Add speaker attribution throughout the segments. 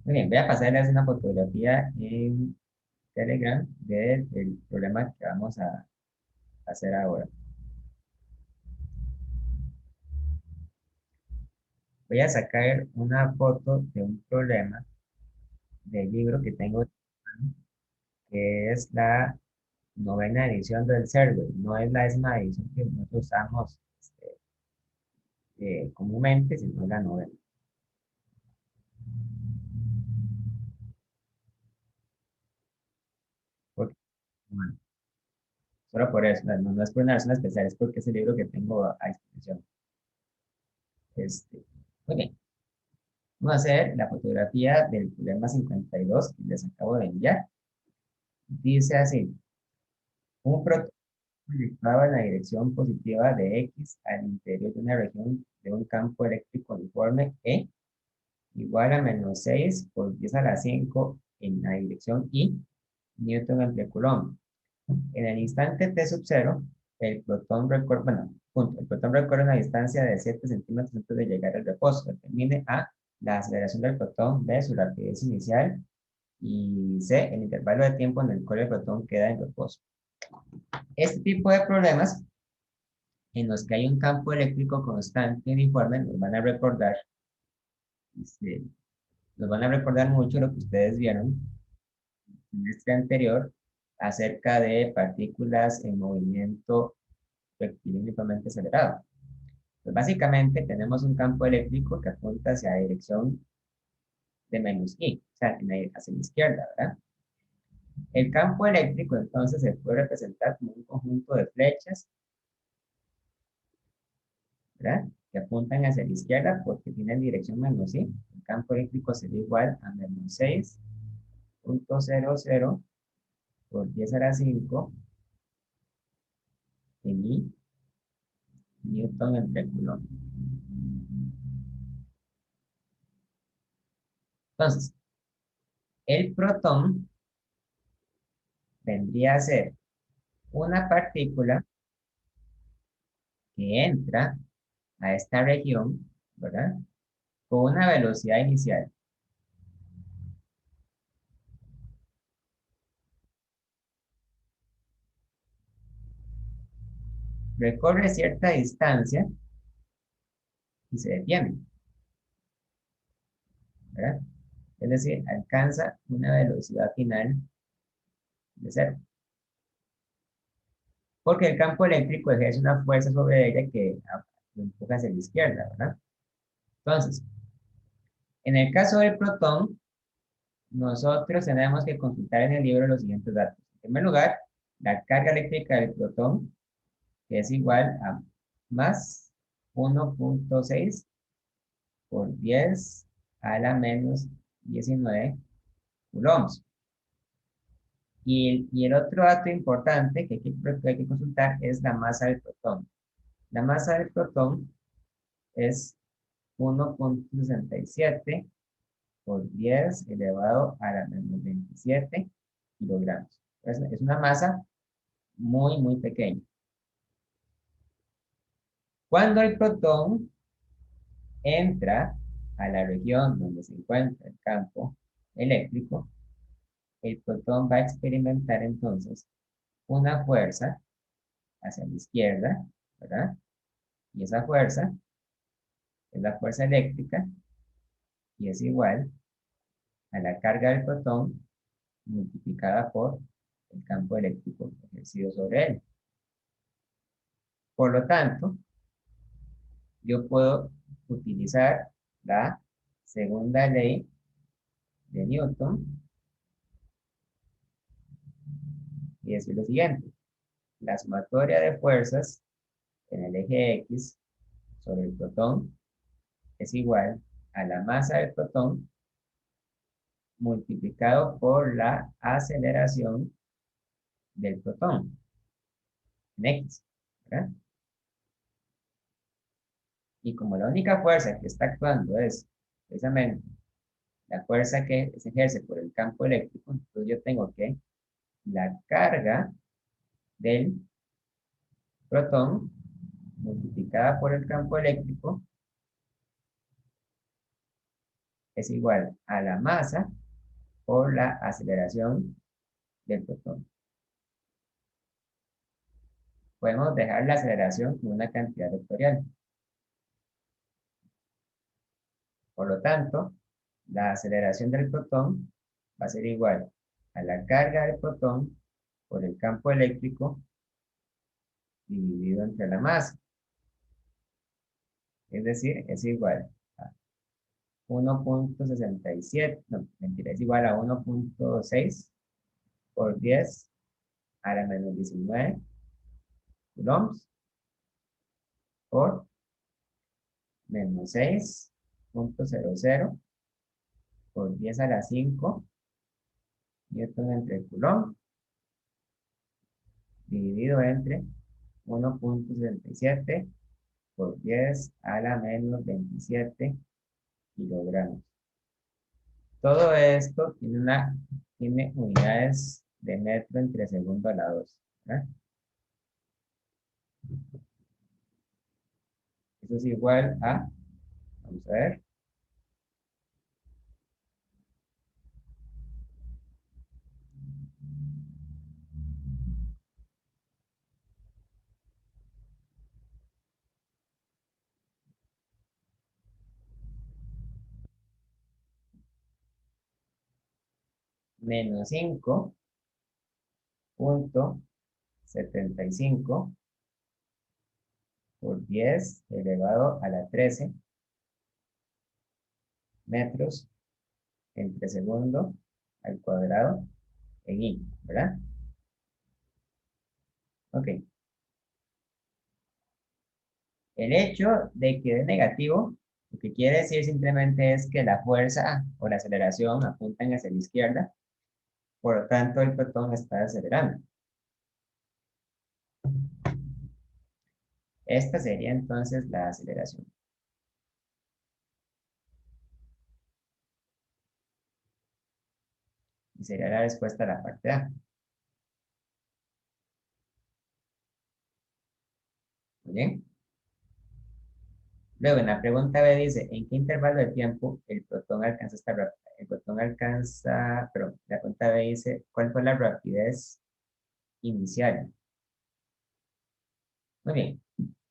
Speaker 1: Muy bien, voy a pasarles una fotografía en Telegram del problema que vamos a hacer ahora. Voy a sacar una foto de un problema del libro que tengo, que es la novena edición del Survey. No es la décima edición que nosotros usamos comúnmente, sino la novena. Porque, bueno, solo por eso, no es por una razón especial, es porque es el libro que tengo a disposición. Muy bien, vamos a hacer la fotografía del problema 52 que les acabo de enviar. Dice así, un protón proyectado en la dirección positiva de X al interior de una región de un campo eléctrico uniforme E igual a -6 por 10 a la 5 en la dirección Y, Newton entre Coulomb. En el instante T sub 0, el protón recorre, bueno, punto, el protón recorre una distancia de 7 centímetros antes de llegar al reposo. Determine A, la aceleración del protón, B, su rapidez inicial, y C, el intervalo de tiempo en el cual el protón queda en reposo. Este tipo de problemas en los que hay un campo eléctrico constante y uniforme este, nos van a recordar mucho lo que ustedes vieron en este anterior acerca de partículas en movimiento rectilíneamente acelerado. Pues básicamente tenemos un campo eléctrico que apunta hacia la dirección de menos i, o sea, hacia la izquierda, ¿verdad? El campo eléctrico entonces se puede representar como un conjunto de flechas, ¿verdad? Que apuntan hacia la izquierda porque tienen dirección menos i. El campo eléctrico sería igual a -6,00 por 10 a la 5 en i Newton entre Coulomb. Entonces, el protón vendría a ser una partícula que entra a esta región, ¿verdad? Con una velocidad inicial. Recorre cierta distancia y se detiene, ¿verdad? Es decir, alcanza una velocidad final de cero. Porque el campo eléctrico ejerce una fuerza sobre ella que lo empuja hacia la izquierda, ¿verdad? Entonces, en el caso del protón, nosotros tenemos que consultar en el libro los siguientes datos. En primer lugar, la carga eléctrica del protón, que es igual a más 1,6 por 10 a la menos 19 coulombs. Y el otro dato importante que hay que consultar es la masa del protón. La masa del protón es 1,67 por 10 elevado a la menos 27 kilogramos. Es una masa muy, muy pequeña. Cuando el protón entra a la región donde se encuentra el campo eléctrico, el protón va a experimentar entonces una fuerza hacia la izquierda, ¿verdad? Y esa fuerza es la fuerza eléctrica y es igual a la carga del protón multiplicada por el campo eléctrico ejercido sobre él. Por lo tanto, yo puedo utilizar la segunda ley de Newton y decir lo siguiente. La sumatoria de fuerzas en el eje X sobre el protón es igual a la masa del protón multiplicado por la aceleración del protón en X, ¿verdad? Y como la única fuerza que está actuando es precisamente la fuerza que se ejerce por el campo eléctrico, entonces yo tengo que la carga del protón multiplicada por el campo eléctrico es igual a la masa por la aceleración del protón. Podemos dejar la aceleración como una cantidad vectorial. Por lo tanto, la aceleración del protón va a ser igual a la carga del protón por el campo eléctrico dividido entre la masa. Es decir, es igual a 1.67, no, mentira, es igual a 1.6 por 10 a la menos 19 coulombs por menos 6.00 por 10 a la 5 newton entre coulomb dividido entre 1.67 por 10 a la menos 27 kilogramos. Todo esto tiene unidades de metro entre segundo a la 2. ¿Verdad? Eso es igual a, vamos a ver, menos 5.75 por 10 elevado a la 13 metros entre segundo al cuadrado en I, ¿verdad? Ok. El hecho de que dé negativo, lo que quiere decir simplemente es que la fuerza o la aceleración apuntan hacia la izquierda, por lo tanto el protón está acelerando. Esta sería entonces la aceleración. Y sería la respuesta a la parte A. Muy bien. Luego, en la pregunta B dice, ¿en qué intervalo de tiempo el protón alcanza esta rapidez? El protón alcanza, pero la pregunta B dice, ¿cuál fue la rapidez inicial? Muy bien.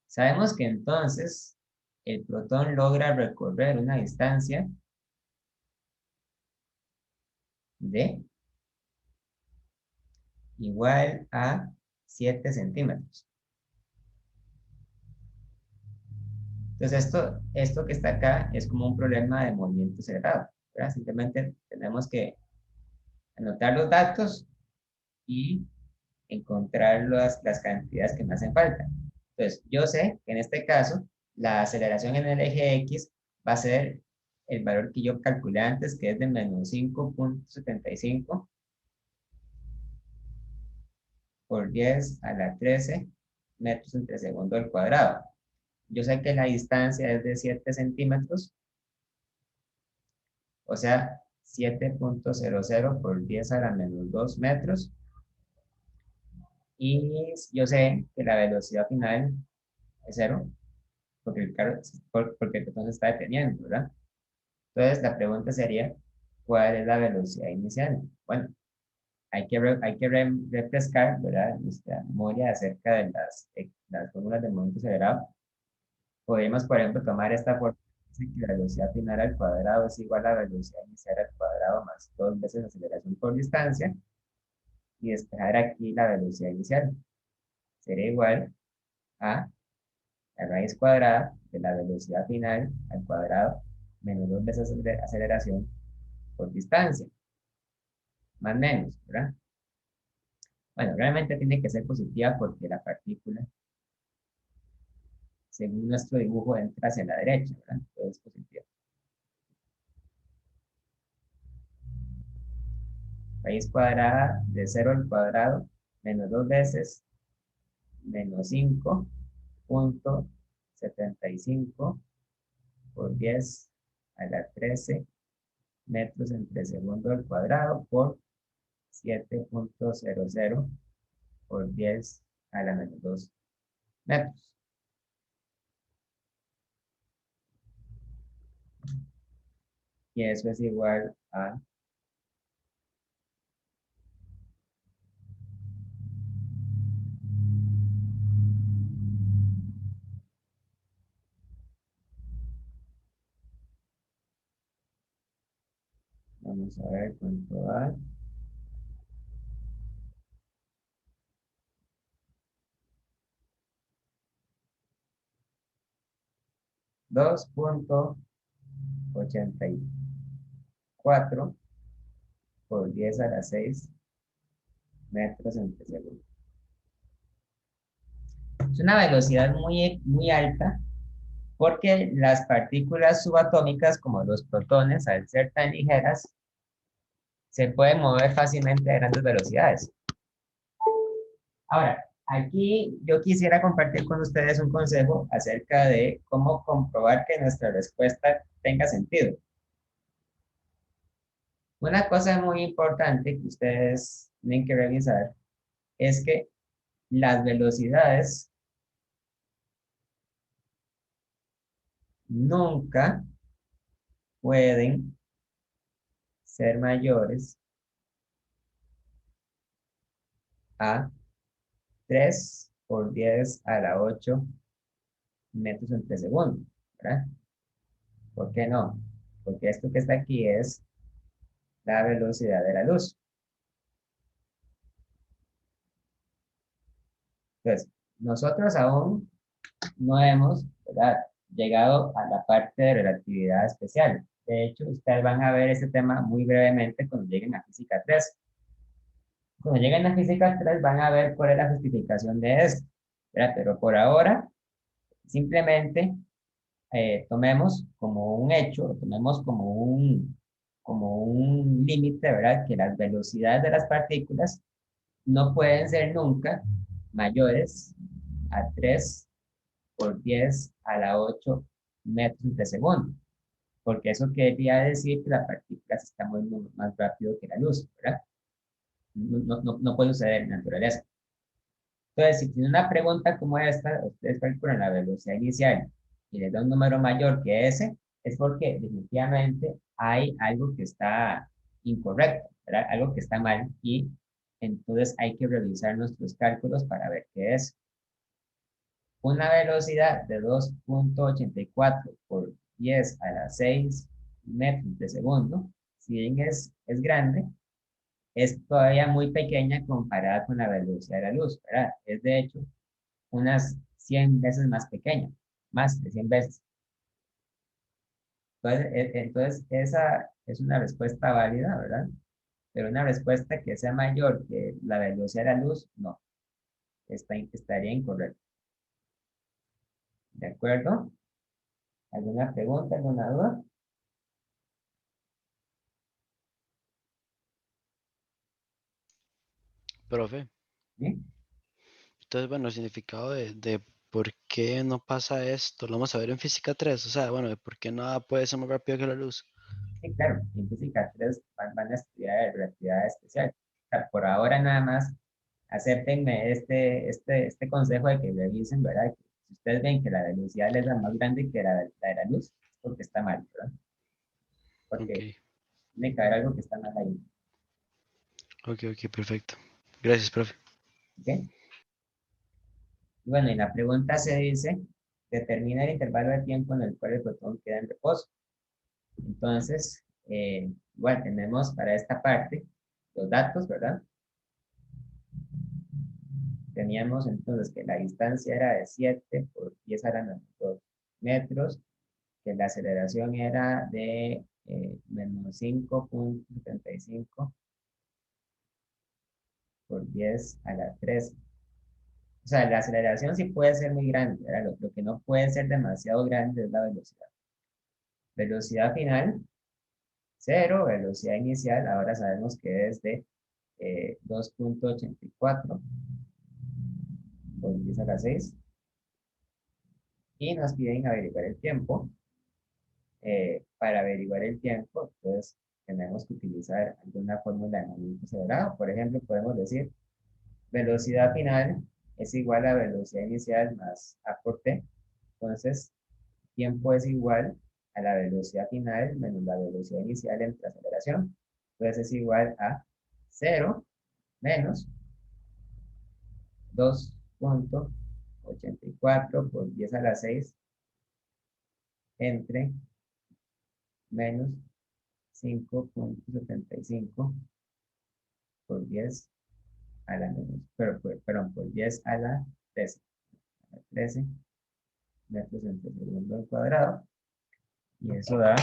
Speaker 1: Sabemos que entonces el protón logra recorrer una distancia de igual a 7 centímetros. Entonces, esto que está acá es como un problema de movimiento acelerado, ¿verdad? Simplemente tenemos que anotar los datos y encontrar las cantidades que me hacen falta. Entonces, yo sé que en este caso, la aceleración en el eje X va a ser el valor que yo calculé antes, que es de menos 5.75 por 10 a la 13 metros entre segundo al cuadrado. Yo sé que la distancia es de 7 centímetros, o sea, 7.00 por 10 a la menos 2 metros. Y yo sé que la velocidad final es cero, porque porque el protón se está deteniendo, ¿verdad? Entonces, la pregunta sería, ¿cuál es la velocidad inicial? Bueno, hay que refrescar, ¿verdad? Nuestra memoria acerca de las fórmulas del movimiento acelerado. Podemos, por ejemplo, tomar esta fórmula que dice que la velocidad final al cuadrado es igual a la velocidad inicial al cuadrado más 2 veces aceleración por distancia y despejar aquí la velocidad inicial. Sería igual a la raíz cuadrada de la velocidad final al cuadrado menos 2 veces aceleración por distancia, más menos, ¿verdad? Bueno, realmente tiene que ser positiva porque la partícula, según nuestro dibujo, entra hacia la derecha, ¿verdad? Entonces es positiva. Raíz cuadrada de 0 al cuadrado menos 2 veces menos 5.75 por 10 a la 13 metros entre segundo al cuadrado por 7.00 por 10 a la menos 2 metros. y eso es igual a, vamos a ver cuánto da, 2,84 por 10 a la 6 metros entre segundo. Es una velocidad muy, muy alta porque las partículas subatómicas, como los protones, al ser tan ligeras, se pueden mover fácilmente a grandes velocidades. Ahora, aquí yo quisiera compartir con ustedes un consejo acerca de cómo comprobar que nuestra respuesta tenga sentido. Una cosa muy importante que ustedes tienen que revisar es que las velocidades nunca pueden ser mayores a 3 por 10 a la 8 metros entre segundo, ¿verdad? ¿Por qué no? Porque esto que está aquí es la velocidad de la luz. Entonces, nosotros aún no hemos, ¿verdad?, llegado a la parte de relatividad especial. De hecho, ustedes van a ver ese tema muy brevemente cuando lleguen a física 3. Cuando lleguen a física 3 van a ver cuál es la justificación de esto, ¿verdad? Pero por ahora, simplemente tomemos como un hecho, tomemos como un límite, ¿verdad? Que las velocidades de las partículas no pueden ser nunca mayores a 3 por 10 a la 8 metros de segundo, porque eso quería decir que la partícula se está moviendo más rápido que la luz, ¿verdad? No puede suceder en la naturaleza. Entonces, si tiene una pregunta como esta, ustedes calculan la velocidad inicial y les da un número mayor que ese, es porque definitivamente hay algo que está incorrecto, ¿verdad? Algo que está mal y entonces hay que revisar nuestros cálculos para ver qué es. Una velocidad de 2,84 por 10 a la 6 metros de segundo, si bien es grande, es todavía muy pequeña comparada con la velocidad de la luz, ¿verdad? Es de hecho unas 100 veces más pequeña, más de 100 veces. Entonces esa es una respuesta válida, ¿verdad? Pero una respuesta que sea mayor que la velocidad de la luz, no, estaría incorrecta. ¿De acuerdo? ¿Alguna pregunta, alguna duda?
Speaker 2: Profe,
Speaker 1: ¿Sí?
Speaker 2: entonces, bueno, el significado de por qué no pasa esto, lo vamos a ver en física 3, o sea, bueno, de por qué nada puede ser más rápido que la luz.
Speaker 1: Sí, claro, en física 3 van a estudiar relatividad especial. O sea, por ahora nada más, acéptenme este consejo de que revisen, ¿verdad? Que si ustedes ven que la velocidad es la más grande que la de la luz, es porque está mal, ¿verdad?
Speaker 2: Ok,
Speaker 1: Porque tiene que haber algo que está mal ahí,
Speaker 2: ok, perfecto. Gracias, profe.
Speaker 1: ¿ok? Y bueno, y la pregunta se dice, determina el intervalo de tiempo en el cual el protón queda en reposo. Entonces, igual tenemos para esta parte los datos, ¿verdad? Teníamos entonces que la distancia era de 7 por 10 a la menos 2 metros, que la aceleración era de menos 5,75 por 10 a la 3. O sea, la aceleración sí puede ser muy grande, ¿verdad? Lo que no puede ser demasiado grande es la velocidad. Velocidad final, cero. Velocidad inicial, ahora sabemos que es de 2,84 por 10 a la 6. Y nos piden averiguar el tiempo. Para averiguar el tiempo, pues tenemos que utilizar alguna fórmula de movimiento acelerado. Por ejemplo, podemos decir velocidad final es igual a velocidad inicial más a por t. Entonces, tiempo es igual a la velocidad final menos la velocidad inicial entre aceleración. Entonces es igual a 0 menos 2.84 por 10 a la 6 entre menos 5.75 por 10 a la menos, perdón, por 10 a la 13, 13 metros entre segundo al cuadrado. Y eso da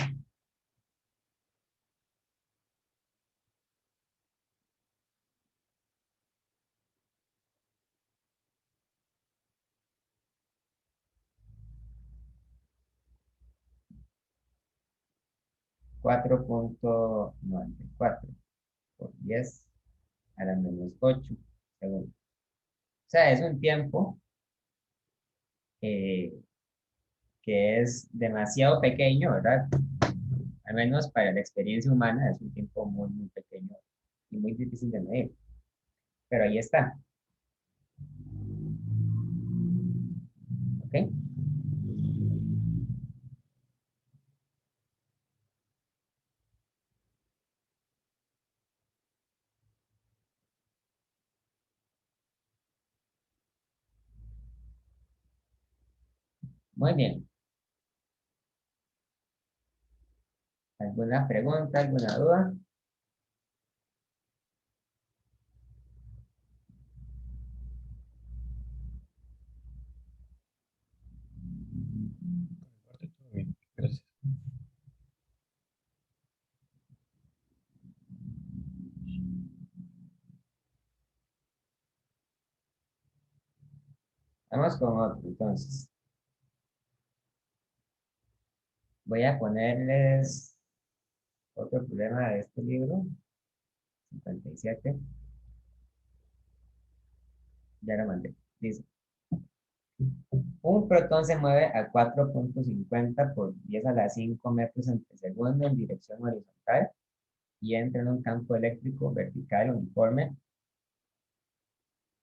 Speaker 1: 4.94 por 10 a la menos 8 segundos. O sea, es un tiempo eh, que es demasiado pequeño, ¿verdad? Al menos para la experiencia humana es un tiempo muy, muy pequeño y muy difícil de medir. Pero ahí está. ¿Ok? Muy bien. ¿Alguna pregunta, alguna duda?
Speaker 3: Parte todo bien, gracias.
Speaker 1: Vamos con otro, entonces. Voy a ponerles otro problema de este libro, 57. Ya lo mandé. Dice, un protón se mueve a 4.50 por 10 a la 5 metros entre segundo en dirección horizontal y entra en un campo eléctrico vertical uniforme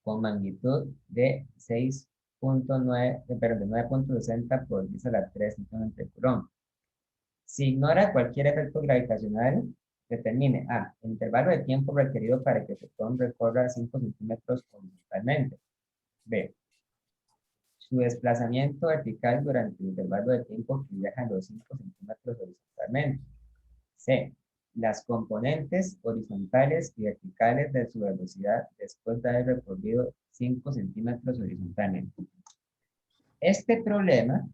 Speaker 1: con magnitud de 6.9, perdón, de 9.60 por 10 a la 3 newton entre coulomb. Si ignora cualquier efecto gravitacional, determine A, el intervalo de tiempo requerido para que el protón recorra 5 centímetros horizontalmente. B, su desplazamiento vertical durante el intervalo de tiempo que viaja los 5 centímetros horizontalmente. C, las componentes horizontales y verticales de su velocidad después de haber recorrido 5 centímetros horizontalmente. Este problema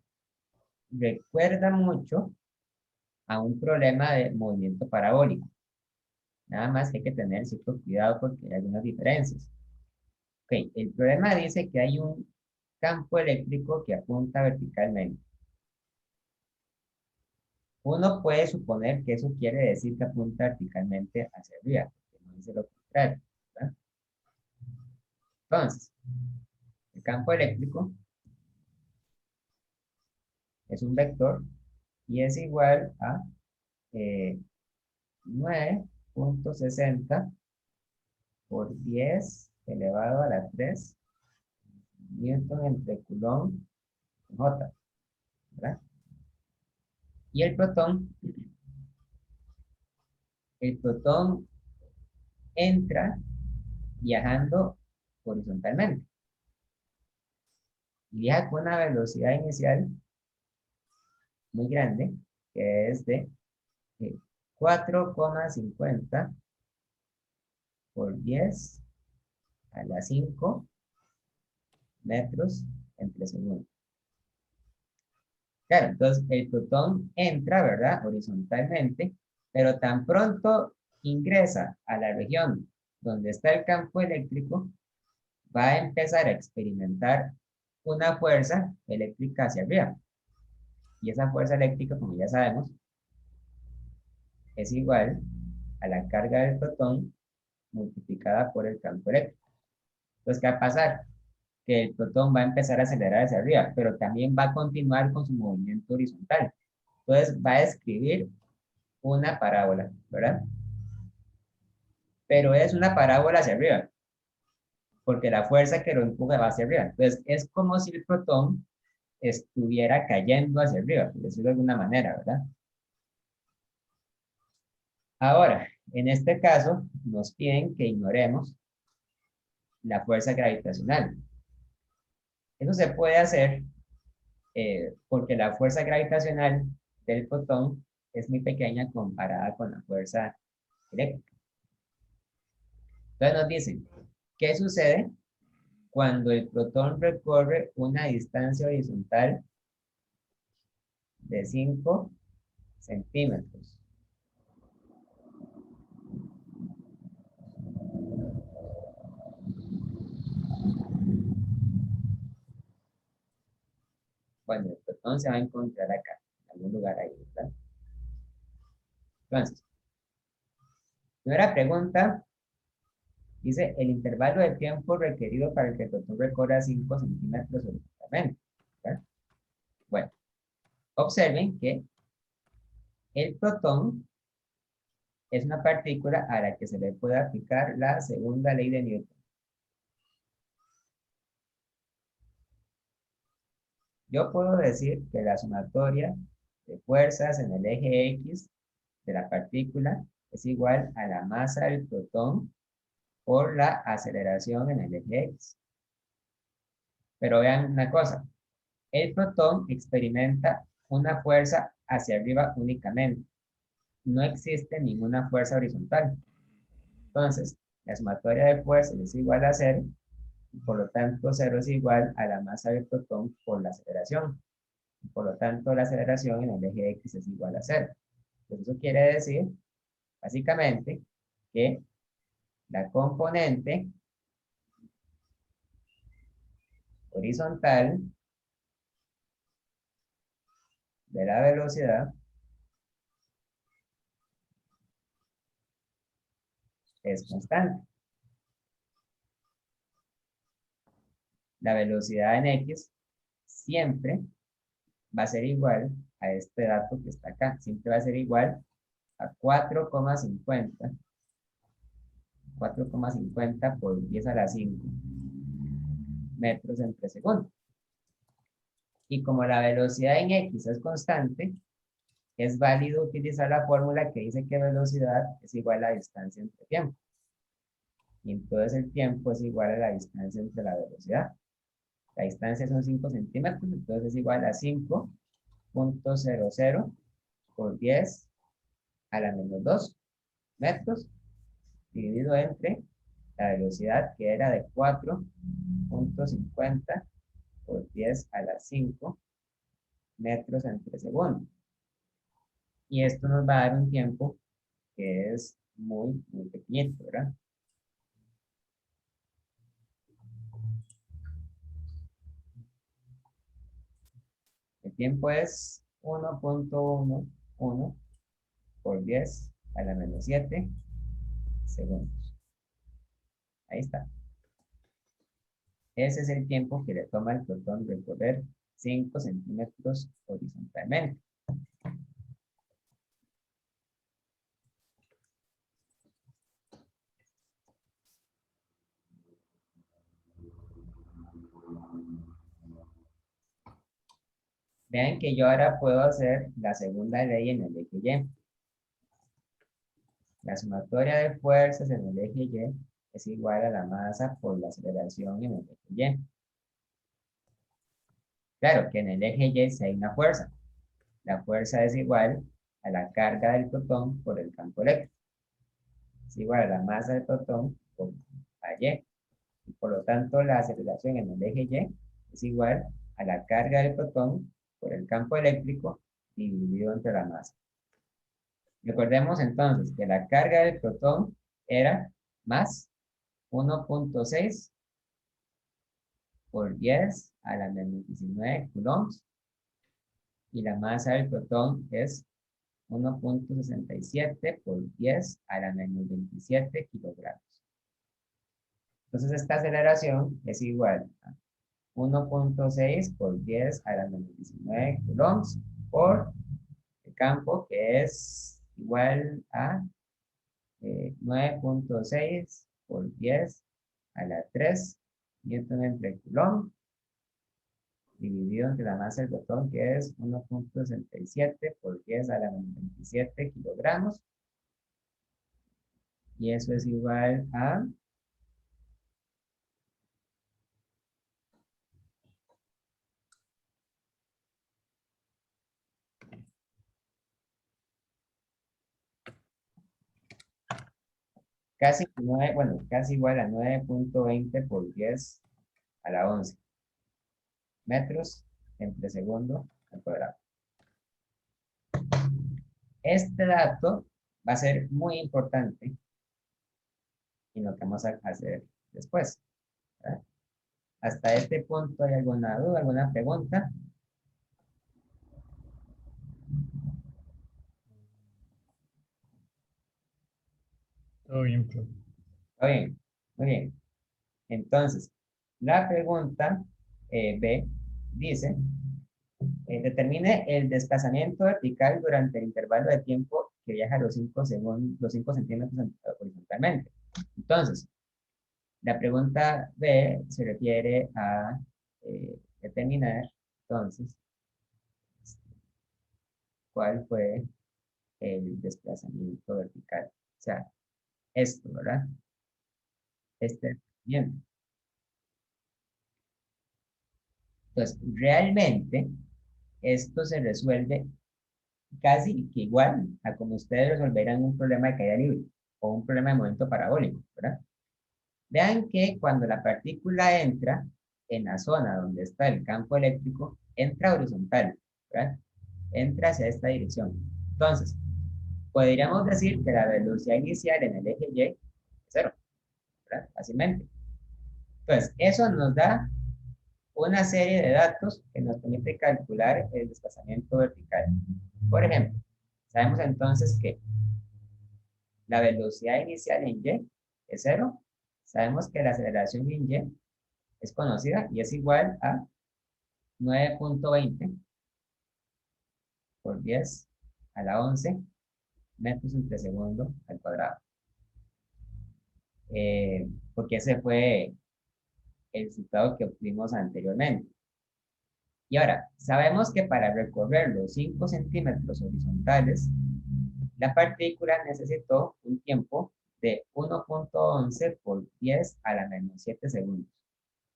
Speaker 1: recuerda mucho a un problema de movimiento parabólico. Nada más que hay que tener cierto cuidado porque hay algunas diferencias. Ok, el problema dice que hay un campo eléctrico que apunta verticalmente. Uno puede suponer que eso quiere decir que apunta verticalmente hacia arriba, porque no dice lo contrario, ¿verdad? Entonces, el campo eléctrico es un vector y es igual a 9.60 por 10 elevado a la 3 newton entre coulomb J, ¿verdad? Y el protón entra viajando horizontalmente. Y viaja con una velocidad inicial muy grande, que es de 4,50 por 10 a la 5 metros entre segundos. Claro, entonces el protón entra, ¿verdad? Horizontalmente, pero tan pronto ingresa a la región donde está el campo eléctrico, va a empezar a experimentar una fuerza eléctrica hacia arriba. Y esa fuerza eléctrica, como ya sabemos, es igual a la carga del protón multiplicada por el campo eléctrico. Entonces, ¿qué va a pasar? Que el protón va a empezar a acelerar hacia arriba, pero también va a continuar con su movimiento horizontal. Entonces, va a escribir una parábola, ¿verdad? Pero es una parábola hacia arriba, porque la fuerza que lo empuja va hacia arriba. Entonces, es como si el protón estuviera cayendo hacia arriba, por decirlo de alguna manera, ¿verdad? Ahora, en este caso, nos piden que ignoremos la fuerza gravitacional. Eso se puede hacer porque la fuerza gravitacional del fotón es muy pequeña comparada con la fuerza eléctrica. Entonces nos dicen, ¿qué sucede cuando el protón recorre una distancia horizontal de 5 centímetros? Bueno, el protón se va a encontrar acá, en algún lugar ahí, ¿verdad? Entonces, primera pregunta, dice el intervalo de tiempo requerido para que el protón recorra 5 centímetros horizontalmente, ¿verdad? Bueno, observen que el protón es una partícula a la que se le puede aplicar la segunda ley de Newton. Yo puedo decir que la sumatoria de fuerzas en el eje X de la partícula es igual a la masa del protón por la aceleración en el eje X. Pero vean una cosa, el protón experimenta una fuerza hacia arriba únicamente. No existe ninguna fuerza horizontal. Entonces, la sumatoria de fuerzas es igual a 0, y por lo tanto 0 es igual a la masa del protón por la aceleración. Por lo tanto, la aceleración en el eje X es igual a 0. Entonces, eso quiere decir, básicamente, que la componente horizontal de la velocidad es constante. La velocidad en X siempre va a ser igual a este dato que está acá. Siempre va a ser igual a 4,50 por 10 a la 5 metros entre segundo. Y como la velocidad en X es constante, es válido utilizar la fórmula que dice que velocidad es igual a la distancia entre tiempo. Y entonces el tiempo es igual a la distancia entre la velocidad. La distancia son 5 centímetros, entonces es igual a 5.00 por 10 a la menos 2 metros, dividido entre la velocidad que era de 4.50 por 10 a la 5 metros entre segundo. Y esto nos va a dar un tiempo que es muy, muy pequeñito, ¿verdad? El tiempo es 1.11 por 10 a la menos 7 segundos. Ahí está. Ese es el tiempo que le toma al protón recorrer 5 centímetros horizontalmente. Vean que yo ahora puedo hacer la segunda ley en el eje Y. La sumatoria de fuerzas en el eje Y es igual a la masa por la aceleración en el eje Y. Claro que en el eje Y sí hay una fuerza. La fuerza es igual a la carga del protón por el campo eléctrico. Es igual a la masa del protón por Y. Y por lo tanto, la aceleración en el eje Y es igual a la carga del protón por el campo eléctrico dividido entre la masa. Recordemos entonces que la carga del protón era más 1.6 por 10 a la menos 19 coulombs y la masa del protón es 1.67 por 10 a la menos 27 kilogramos. Entonces esta aceleración es igual a 1.6 por 10 a la menos 19 coulombs por el campo que es igual a 9.6 por 10 a la 3 newton entre coulomb dividido entre la masa del botón, que es 1.67 por 10 a la menos 27 kilogramos. Y eso es igual a casi 9, bueno, casi igual a 9.20 por 10 a la 11 metros entre segundo al cuadrado. Este dato va a ser muy importante en lo que vamos a hacer después, ¿verdad? Hasta este punto, ¿hay alguna duda, alguna pregunta?
Speaker 3: Todo bien, profe.
Speaker 1: Está bien, muy bien. Entonces, la pregunta B dice, determine el desplazamiento vertical durante el intervalo de tiempo que viaja los 5 los 5 centímetros horizontalmente. Entonces, la pregunta B se refiere a determinar, entonces, cuál fue el desplazamiento vertical. O sea, esto, ¿verdad? Este desplazamiento. Entonces, realmente, esto se resuelve casi que igual a como ustedes resolverán un problema de caída libre o un problema de momento parabólico, ¿verdad? Vean que cuando la partícula entra en la zona donde está el campo eléctrico, entra horizontal, ¿verdad? Entra hacia esta dirección. Entonces, podríamos decir que la velocidad inicial en el eje Y es cero, ¿verdad? Fácilmente. Entonces, eso nos da una serie de datos que nos permite calcular el desplazamiento vertical. Por ejemplo, sabemos entonces que la velocidad inicial en Y es cero. Sabemos que la aceleración en Y es conocida y es igual a 9.20 por 10 a la 11 metros entre segundo al cuadrado. Porque ese fue el resultado que obtuvimos anteriormente. Y ahora, sabemos que para recorrer los 5 centímetros horizontales, la partícula necesitó un tiempo de 1.11 por 10 a la menos 7 segundos.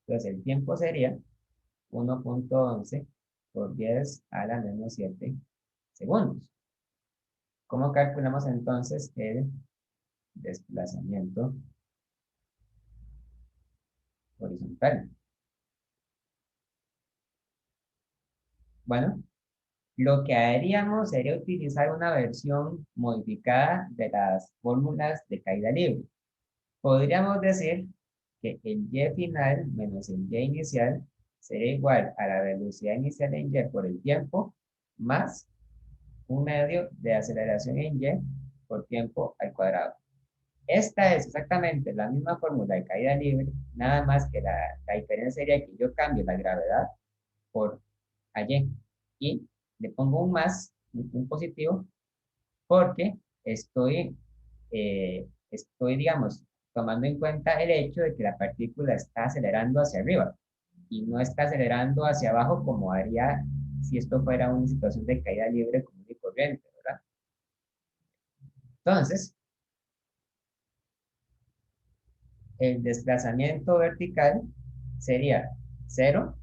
Speaker 1: Entonces, el tiempo sería 1.11 por 10 a la menos 7 segundos. ¿Cómo calculamos entonces el desplazamiento horizontal? Bueno, lo que haríamos sería utilizar una versión modificada de las fórmulas de caída libre. Podríamos decir que el y final menos el y inicial sería igual a la velocidad inicial en y por el tiempo más un medio de aceleración en y por tiempo al cuadrado. Esta es exactamente la misma fórmula de caída libre, nada más que la diferencia sería que yo cambio la gravedad por y y le pongo un más, un positivo, porque digamos, tomando en cuenta el hecho de que la partícula está acelerando hacia arriba y no está acelerando hacia abajo como haría si esto fuera una situación de caída libre común y corriente, ¿verdad? Entonces, el desplazamiento vertical sería 0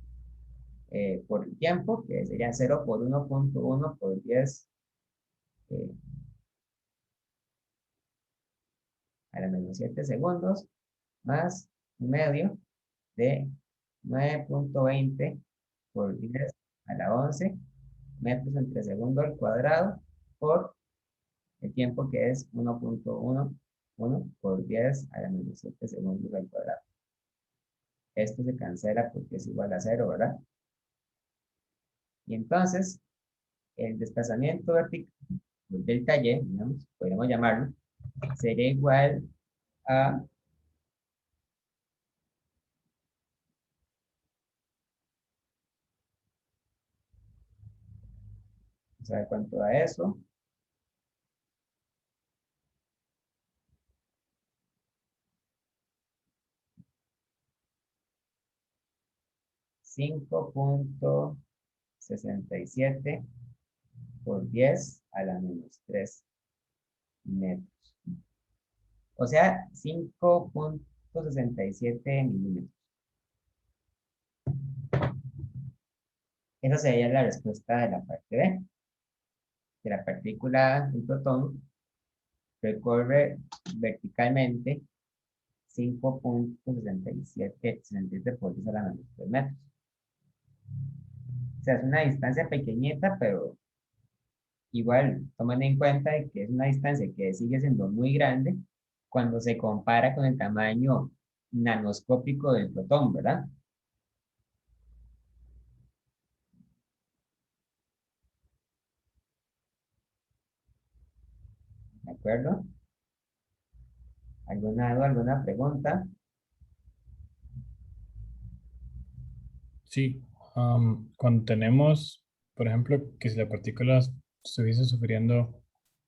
Speaker 1: por el tiempo, que sería 0 por 1.1 por 10 eh, a la menos 7 segundos, más un medio de 9.20 por 10 a la 11 metros entre segundo al cuadrado por el tiempo que es 1.11 por 10 a la menos 7 segundos al cuadrado. Esto se cancela porque es igual a 0, ¿verdad? Y entonces, el desplazamiento vertical del taller, digamos, podríamos llamarlo, sería igual a, vamos a ver cuánto da eso, 5.67 por 10 a la menos 3 metros. O sea, 5.67 milímetros. Esa sería la respuesta de la parte B. Que la partícula, un protón, recorre verticalmente 5.67 por 10 a la menos 3 metros. O sea, es una distancia pequeñita, pero igual, tomen en cuenta que es una distancia que sigue siendo muy grande cuando se compara con el tamaño nanoscópico del protón, ¿verdad? ¿De acuerdo? ¿Alguna duda, alguna pregunta?
Speaker 3: Sí, cuando tenemos, por ejemplo, que si la partícula estuviese sufriendo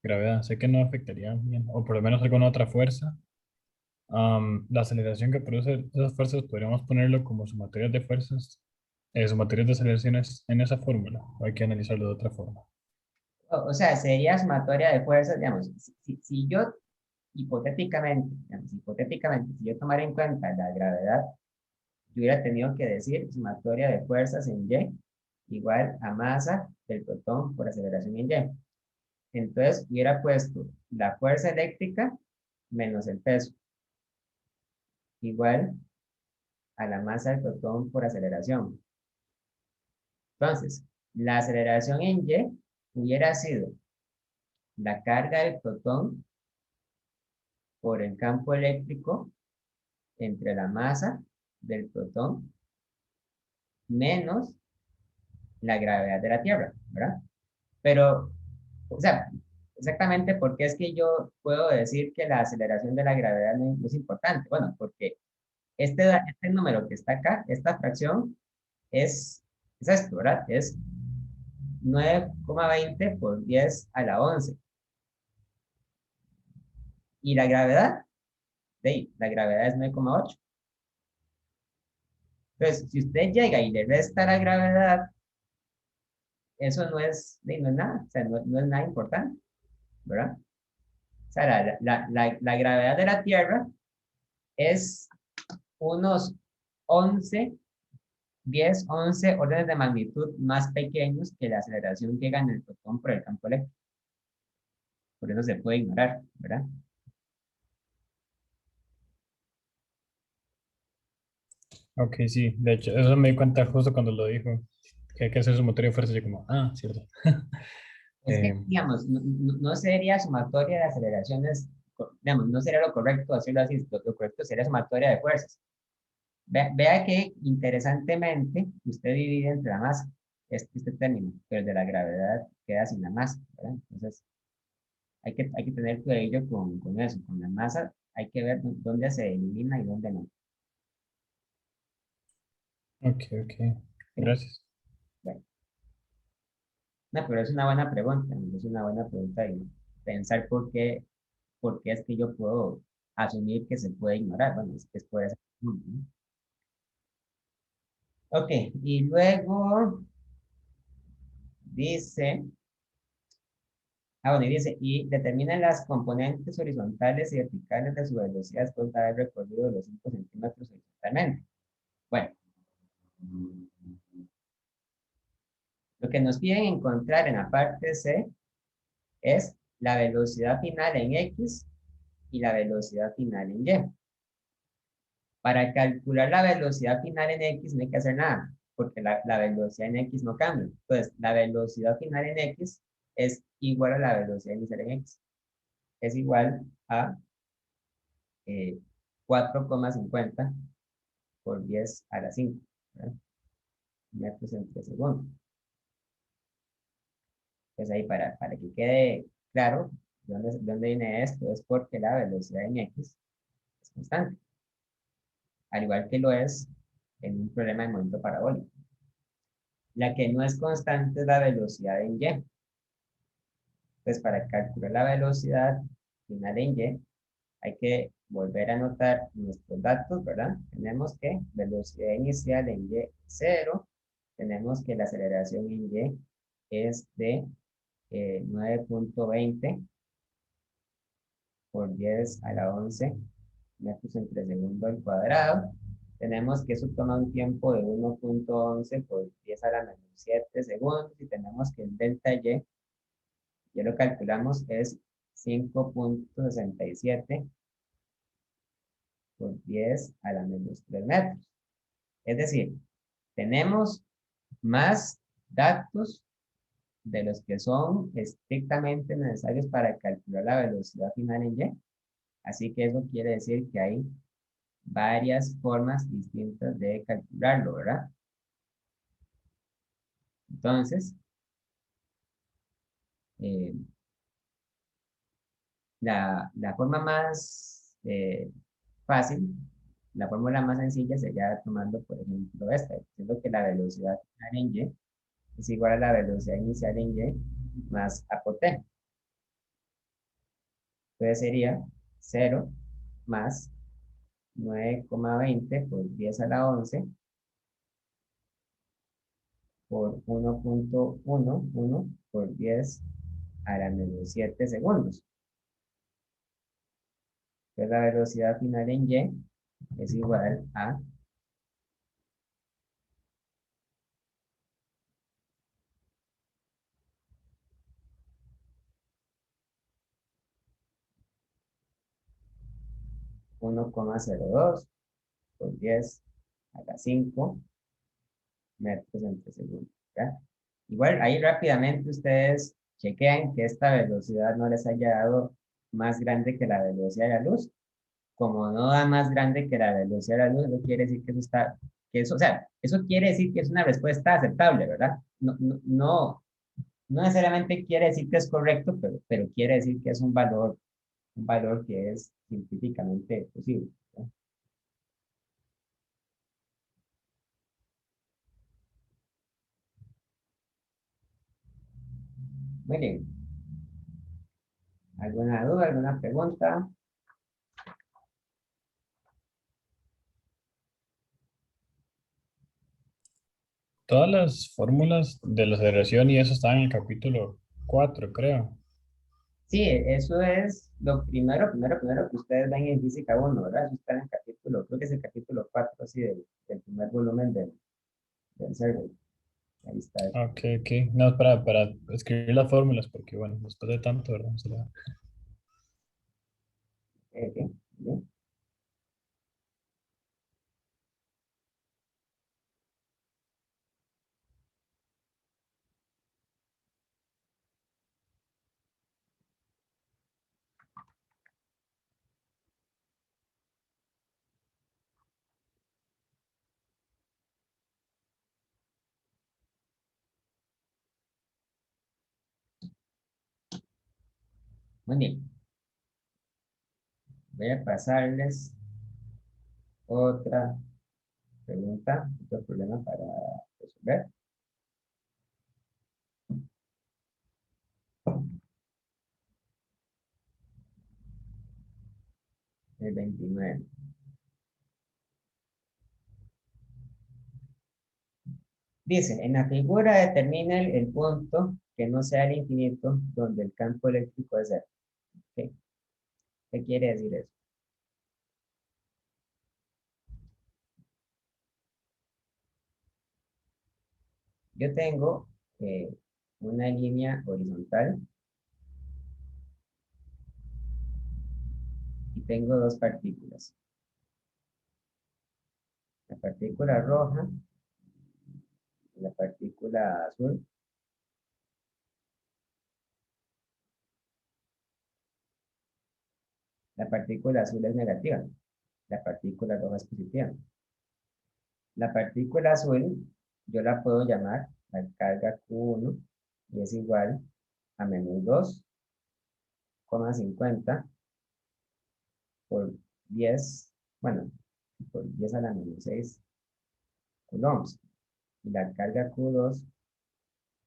Speaker 3: gravedad, sé que no afectaría bien, o por lo menos alguna otra fuerza. La aceleración que produce esas fuerzas, podríamos ponerlo como sumatorias de fuerzas, sumatorias de aceleraciones en esa fórmula, o hay que analizarlo de otra forma.
Speaker 1: O sea, sería sumatoria de fuerzas, digamos, si yo hipotéticamente, digamos, hipotéticamente, si yo tomara en cuenta la gravedad, yo hubiera tenido que decir sumatoria de fuerzas en Y igual a masa del protón por aceleración en Y. Entonces hubiera puesto la fuerza eléctrica menos el peso igual a la masa del protón por aceleración. Entonces, la aceleración en Y hubiera sido la carga del protón por el campo eléctrico entre la masa del protón menos la gravedad de la Tierra, ¿verdad? Pero, o sea, exactamente porque es que yo puedo decir que la aceleración de la gravedad no es importante. Bueno, porque este número que está acá, esta fracción, es esto, ¿verdad? Es 9,20 por 10 a la 11. Y la gravedad, la gravedad es 9,8. Entonces, si usted llega y le resta la gravedad, eso no es nada, o sea, no es nada importante, ¿verdad? O sea, la gravedad de la Tierra es unos 11, 10, 11 órdenes de magnitud más pequeños que la aceleración que gana el protón por el campo eléctrico. Por eso se puede ignorar, ¿verdad?
Speaker 3: Ok, sí, de hecho, eso me di cuenta justo cuando lo dijo, que hay que hacer sumatoria de fuerzas, y como, cierto.
Speaker 1: Es que,
Speaker 3: Eh,
Speaker 1: digamos, no sería sumatoria de aceleraciones, digamos, no sería lo correcto decirlo así, lo correcto sería sumatoria de fuerzas. Vea que interesantemente usted divide entre la masa, este término, pero el de la gravedad queda sin la masa, ¿verdad? Entonces, hay que tener cuidado con eso, con la masa, hay que ver dónde se elimina y dónde no.
Speaker 3: ok, ok,
Speaker 1: ¿Sí?
Speaker 3: gracias.
Speaker 1: Bueno, no, pero es una buena pregunta, es una buena pregunta y pensar por qué es que yo puedo asumir que se puede ignorar. Bueno, es que es por eso. ¿No? Ok, y luego dice, bueno, y dice, y determina las componentes horizontales y verticales de su velocidad después de haber recorrido los 5 centímetros horizontalmente. Bueno, lo que nos piden encontrar en la parte C es la velocidad final en X y la velocidad final en Y. Para calcular la velocidad final en X no hay que hacer nada, porque la velocidad en X no cambia. Entonces, la velocidad final en X es igual a la velocidad inicial en X. Es igual a 4,50 por 10 a la 5, ¿verdad? Metros entre segundos. Pues ahí para que quede claro de dónde viene esto, es porque la velocidad en X es constante, al igual que lo es en un problema de movimiento parabólico. La que no es constante es la velocidad en Y. Pues para calcular la velocidad final en Y, hay que volver a anotar nuestros datos, ¿verdad? Tenemos que velocidad inicial en y 0, tenemos que la aceleración en y es de 9.20 por 10 a la 11 metros entre segundo al cuadrado. Tenemos que eso toma un tiempo de 1.11 por 10 a la menos 7 segundos y tenemos que el delta y, ya lo calculamos, es 5.67 por 10 a la menos 3 metros. Es decir, tenemos más datos de los que son estrictamente necesarios para calcular la velocidad final en y. Así que eso quiere decir que hay varias formas distintas de calcularlo, ¿verdad? Entonces, eh, la forma más fácil, la fórmula más sencilla sería tomando, por ejemplo, esta, diciendo que la velocidad final en y es igual a la velocidad inicial en y más a por t. Entonces sería 0 más 9,20 por 10 a la 11 por 1.11 por 10 a la menos 7 segundos. Entonces la velocidad final en y es igual a 1,02 por 10 a la 5 metros entre segundo. ¿Ya? Igual ahí rápidamente ustedes chequean que esta velocidad no les haya dado más grande que la velocidad de la luz. Como no da más grande que la velocidad de la luz, eso quiere decir que eso está, que eso, o sea, eso quiere decir que es una respuesta aceptable, ¿verdad? No necesariamente quiere decir que es correcto, pero quiere decir que es un valor que es científicamente posible, ¿verdad? Muy bien. ¿Alguna duda, alguna pregunta?
Speaker 3: Todas las fórmulas de la aceleración y eso están en el capítulo 4, creo.
Speaker 1: Sí, eso es lo primero que ustedes ven en Física 1, ¿verdad? Eso está en el capítulo, creo que es el capítulo 4, así, del primer volumen del survey. Ahí está.
Speaker 3: Ok, ok. No, para escribir las fórmulas, porque bueno, después de tanto, ¿verdad?
Speaker 1: Ok, bien. Muy bien. Voy a pasarles otra pregunta, otro problema para resolver. El 29. Dice, en la figura determina el punto que no sea el infinito donde el campo eléctrico es cero. ¿Ok? ¿Qué quiere decir eso? Yo tengo una línea horizontal y tengo dos partículas. La partícula roja y la partícula azul. La partícula azul es negativa. La partícula roja es positiva. La partícula azul, yo la puedo llamar la carga Q1 y es igual a menos 2,50 por 10, bueno, por 10 a la menos 6 coulombs. Y la carga Q2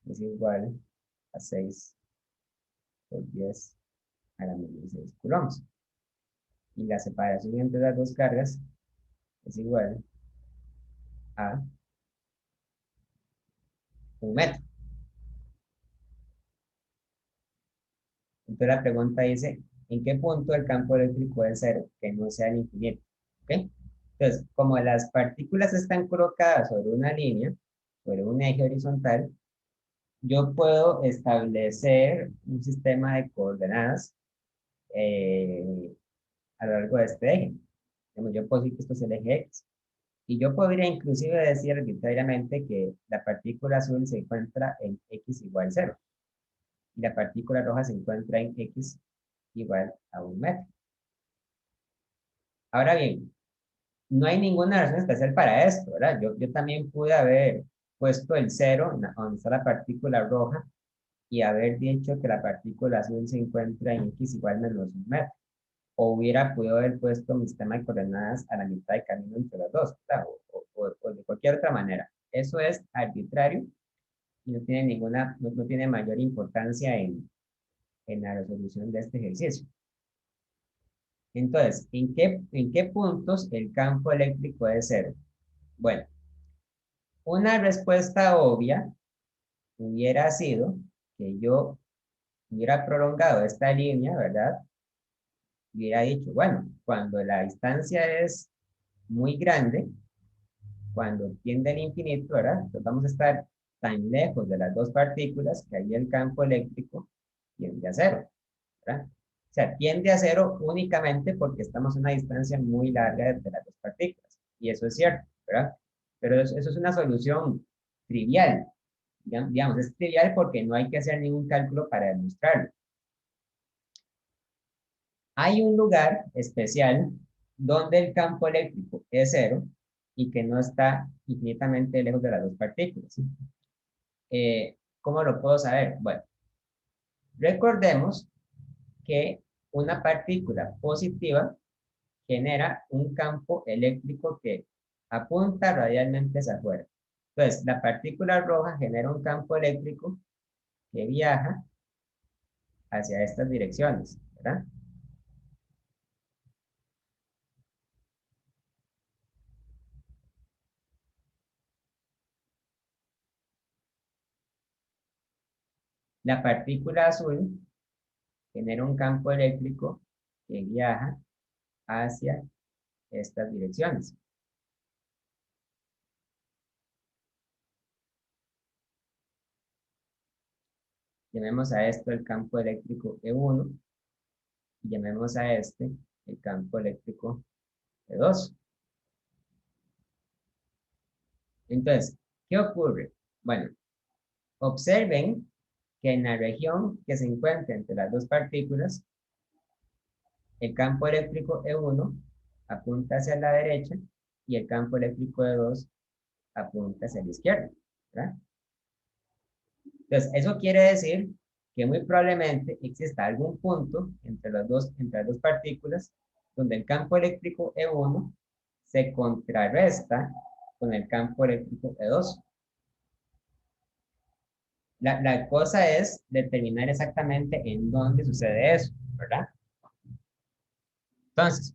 Speaker 1: es igual a 6 por 10 a la menos 6 coulombs. Y la separación entre las dos cargas es igual a 1 metro. Entonces la pregunta dice, ¿en qué punto el campo eléctrico es cero? Que no sea el infinito. ¿Ok? Entonces, como las partículas están colocadas sobre una línea, sobre un eje horizontal, yo puedo establecer un sistema de coordenadas a lo largo de este eje. Yo puedo decir que esto es el eje X. Y yo podría inclusive decir arbitrariamente que la partícula azul se encuentra en X igual 0. Y la partícula roja se encuentra en X igual a 1 metro. Ahora bien, no hay ninguna razón especial para esto, ¿verdad? Yo también pude haber puesto el 0 donde está la partícula roja y haber dicho que la partícula azul se encuentra en X igual menos 1 metro. O hubiera podido haber puesto mi sistema de coordenadas a la mitad de camino entre las dos, ¿verdad? O de cualquier otra manera. Eso es arbitrario y no tiene no tiene mayor importancia en la resolución de este ejercicio. Entonces, ¿en qué puntos el campo eléctrico es cero? Bueno, una respuesta obvia hubiera sido que yo hubiera prolongado esta línea, ¿verdad? Hubiera dicho, bueno, cuando la distancia es muy grande, cuando tiende al infinito, ¿verdad? Entonces vamos a estar tan lejos de las dos partículas que ahí el campo eléctrico tiende a cero, ¿verdad? O sea, tiende a cero únicamente porque estamos a una distancia muy larga de las dos partículas. Y eso es cierto, ¿verdad? Pero eso es una solución trivial. Digamos, es trivial porque no hay que hacer ningún cálculo para demostrarlo. Hay un lugar especial donde el campo eléctrico es cero y que no está infinitamente lejos de las dos partículas. ¿Cómo lo puedo saber? Bueno, recordemos que una partícula positiva genera un campo eléctrico que apunta radialmente hacia afuera. Entonces, la partícula roja genera un campo eléctrico que viaja hacia estas direcciones, ¿verdad? La partícula azul genera un campo eléctrico que viaja hacia estas direcciones. Llamemos a esto el campo eléctrico E1 y llamemos a este el campo eléctrico E2. Entonces, ¿qué ocurre? Bueno, observen que en la región que se encuentra entre las dos partículas, el campo eléctrico E1 apunta hacia la derecha y el campo eléctrico E2 apunta hacia la izquierda, ¿verdad? Entonces, eso quiere decir que muy probablemente exista algún punto entre las dos partículas donde el campo eléctrico E1 se contrarresta con el campo eléctrico E2. La cosa es determinar exactamente en dónde sucede eso, ¿verdad? Entonces,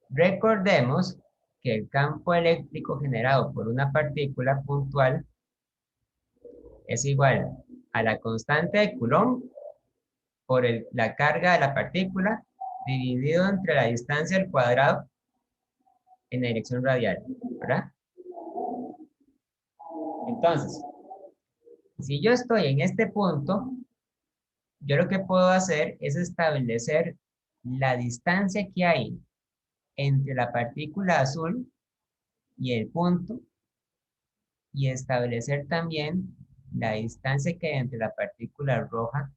Speaker 1: recordemos que el campo eléctrico generado por una partícula puntual es igual a la constante de Coulomb por la carga de la partícula dividido entre la distancia al cuadrado en la dirección radial, ¿verdad? Entonces, si yo estoy en este punto, yo lo que puedo hacer es establecer la distancia que hay entre la partícula azul y el punto y establecer también la distancia que hay entre la partícula roja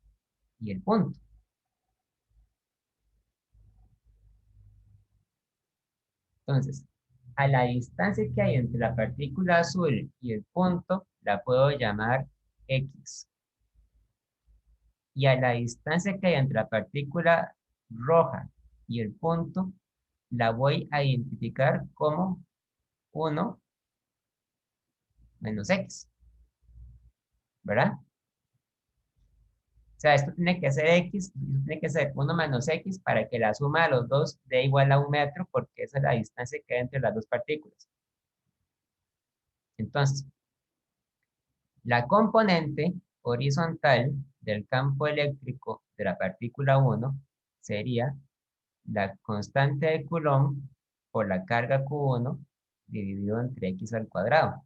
Speaker 1: y el punto. Entonces, a la distancia que hay entre la partícula azul y el punto la puedo llamar X. Y a la distancia que hay entre la partícula roja y el punto la voy a identificar como 1 menos X, ¿verdad? sea, esto tiene que ser X, esto tiene que ser 1 menos X para que la suma de los dos dé igual a 1 metro, porque esa es la distancia que hay entre las dos partículas. Entonces, la componente horizontal del campo eléctrico de la partícula 1 sería la constante de Coulomb por la carga Q1 dividido entre X al cuadrado.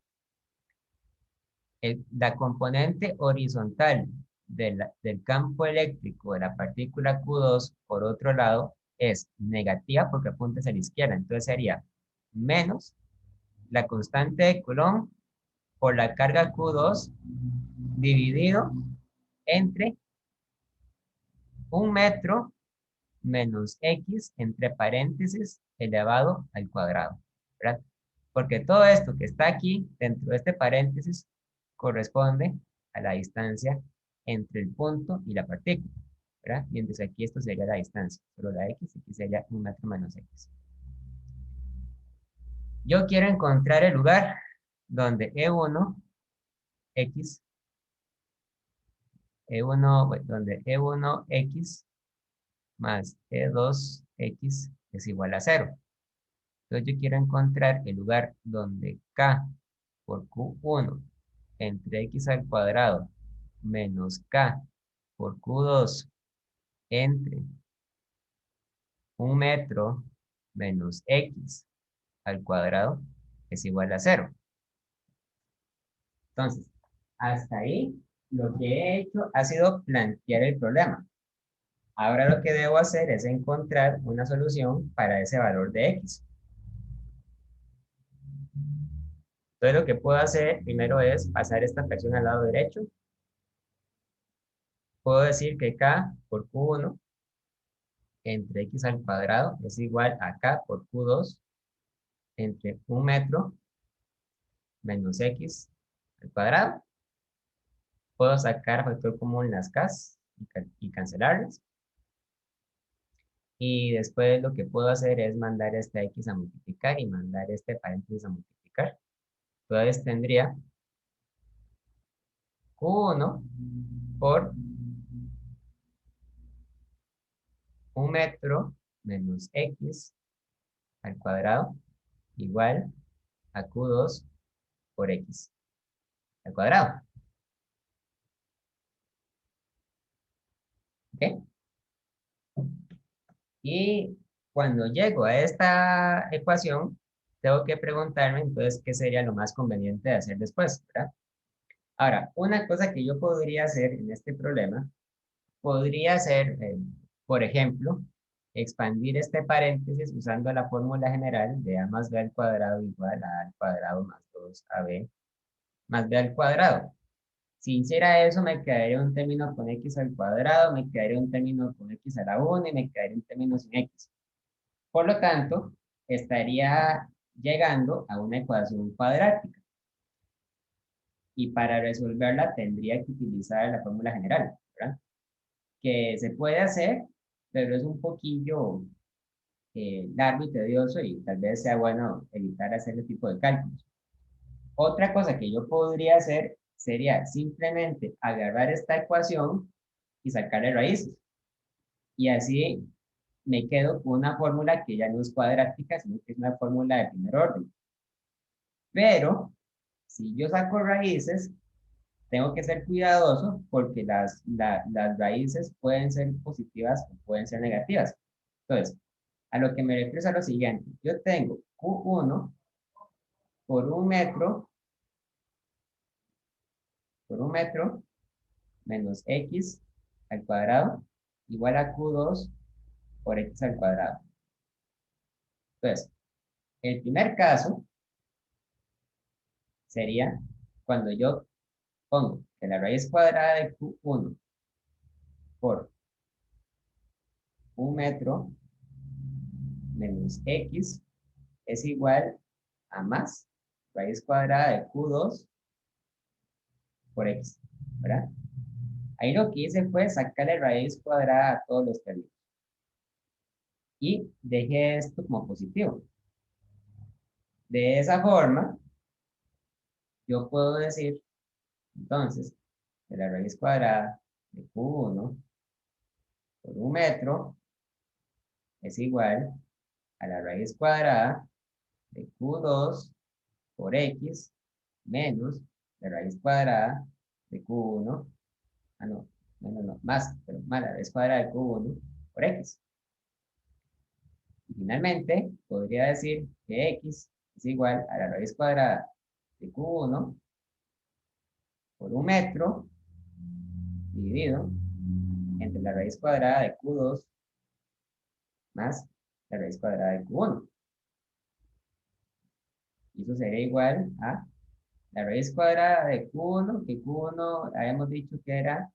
Speaker 1: La componente horizontal del campo eléctrico de la partícula Q2, por otro lado, es negativa porque apunta hacia la izquierda. Entonces sería menos la constante de Coulomb por la carga Q2 dividido entre 1 metro menos X entre paréntesis elevado al cuadrado, ¿verdad? Porque todo esto que está aquí dentro de este paréntesis corresponde a la distancia entre el punto y la partícula, ¿verdad? Mientras aquí esto sería la distancia, solo la X, aquí sería 1 metro menos X. Yo quiero encontrar el lugar donde E1, X, donde E1X más E2X es igual a 0. Entonces yo quiero encontrar el lugar donde K por Q1 entre X al cuadrado menos K por Q2 entre 1 metro menos X al cuadrado es igual a 0. Entonces, hasta ahí lo que he hecho ha sido plantear el problema. Ahora lo que debo hacer es encontrar una solución para ese valor de X. Entonces lo que puedo hacer primero es pasar esta fracción al lado derecho. Puedo decir que K por Q1 entre X al cuadrado es igual a K por Q2 entre 1 metro menos X al cuadrado. Puedo sacar factor común las K's y cancelarlas. Y después lo que puedo hacer es mandar esta X a multiplicar y mandar este paréntesis a multiplicar. Entonces tendría Q1 por 1 metro menos X al cuadrado igual a Q2 por X al cuadrado. ¿Ok? Y cuando llego a esta ecuación, tengo que preguntarme entonces qué sería lo más conveniente de hacer después, ¿verdad? Ahora, una cosa que yo podría hacer en este problema, podría ser, por ejemplo, expandir este paréntesis usando la fórmula general de a más b al cuadrado igual a al cuadrado más 2ab más b al cuadrado. Si hiciera eso, me quedaría un término con x al cuadrado, me quedaría un término con x a la 1 y me quedaría un término sin x. Por lo tanto, estaría llegando a una ecuación cuadrática. Y para resolverla tendría que utilizar la fórmula general, ¿verdad? Que se puede hacer, pero es un poquillo largo y tedioso y tal vez sea bueno evitar hacer ese tipo de cálculos. Otra cosa que yo podría hacer sería simplemente agarrar esta ecuación y sacarle raíces. Y así me quedo con una fórmula que ya no es cuadrática, sino que es una fórmula de primer orden. Pero, si yo saco raíces, tengo que ser cuidadoso porque las raíces pueden ser positivas o pueden ser negativas. Entonces, a lo que me refiero es a lo siguiente. Yo tengo Q1 por 1 metro menos X al cuadrado igual a Q2 por X al cuadrado. Entonces, el primer caso sería cuando yo pongo que la raíz cuadrada de Q1 por 1 metro menos X es igual a más raíz cuadrada de Q2 por X, ¿verdad? Ahí lo que hice fue sacarle raíz cuadrada a todos los términos. Y dejé esto como positivo. De esa forma, yo puedo decir, entonces, que la raíz cuadrada de Q1 por 1 metro es igual a la raíz cuadrada de Q2 por X menos la raíz cuadrada de Q1. Ah, no, más, pero más la raíz cuadrada de Q1 por X. Y finalmente, podría decir que X es igual a la raíz cuadrada de Q1 por 1 metro dividido entre la raíz cuadrada de Q2 más la raíz cuadrada de Q1. Y eso sería igual a la raíz cuadrada de Q1, que Q1 habíamos dicho que era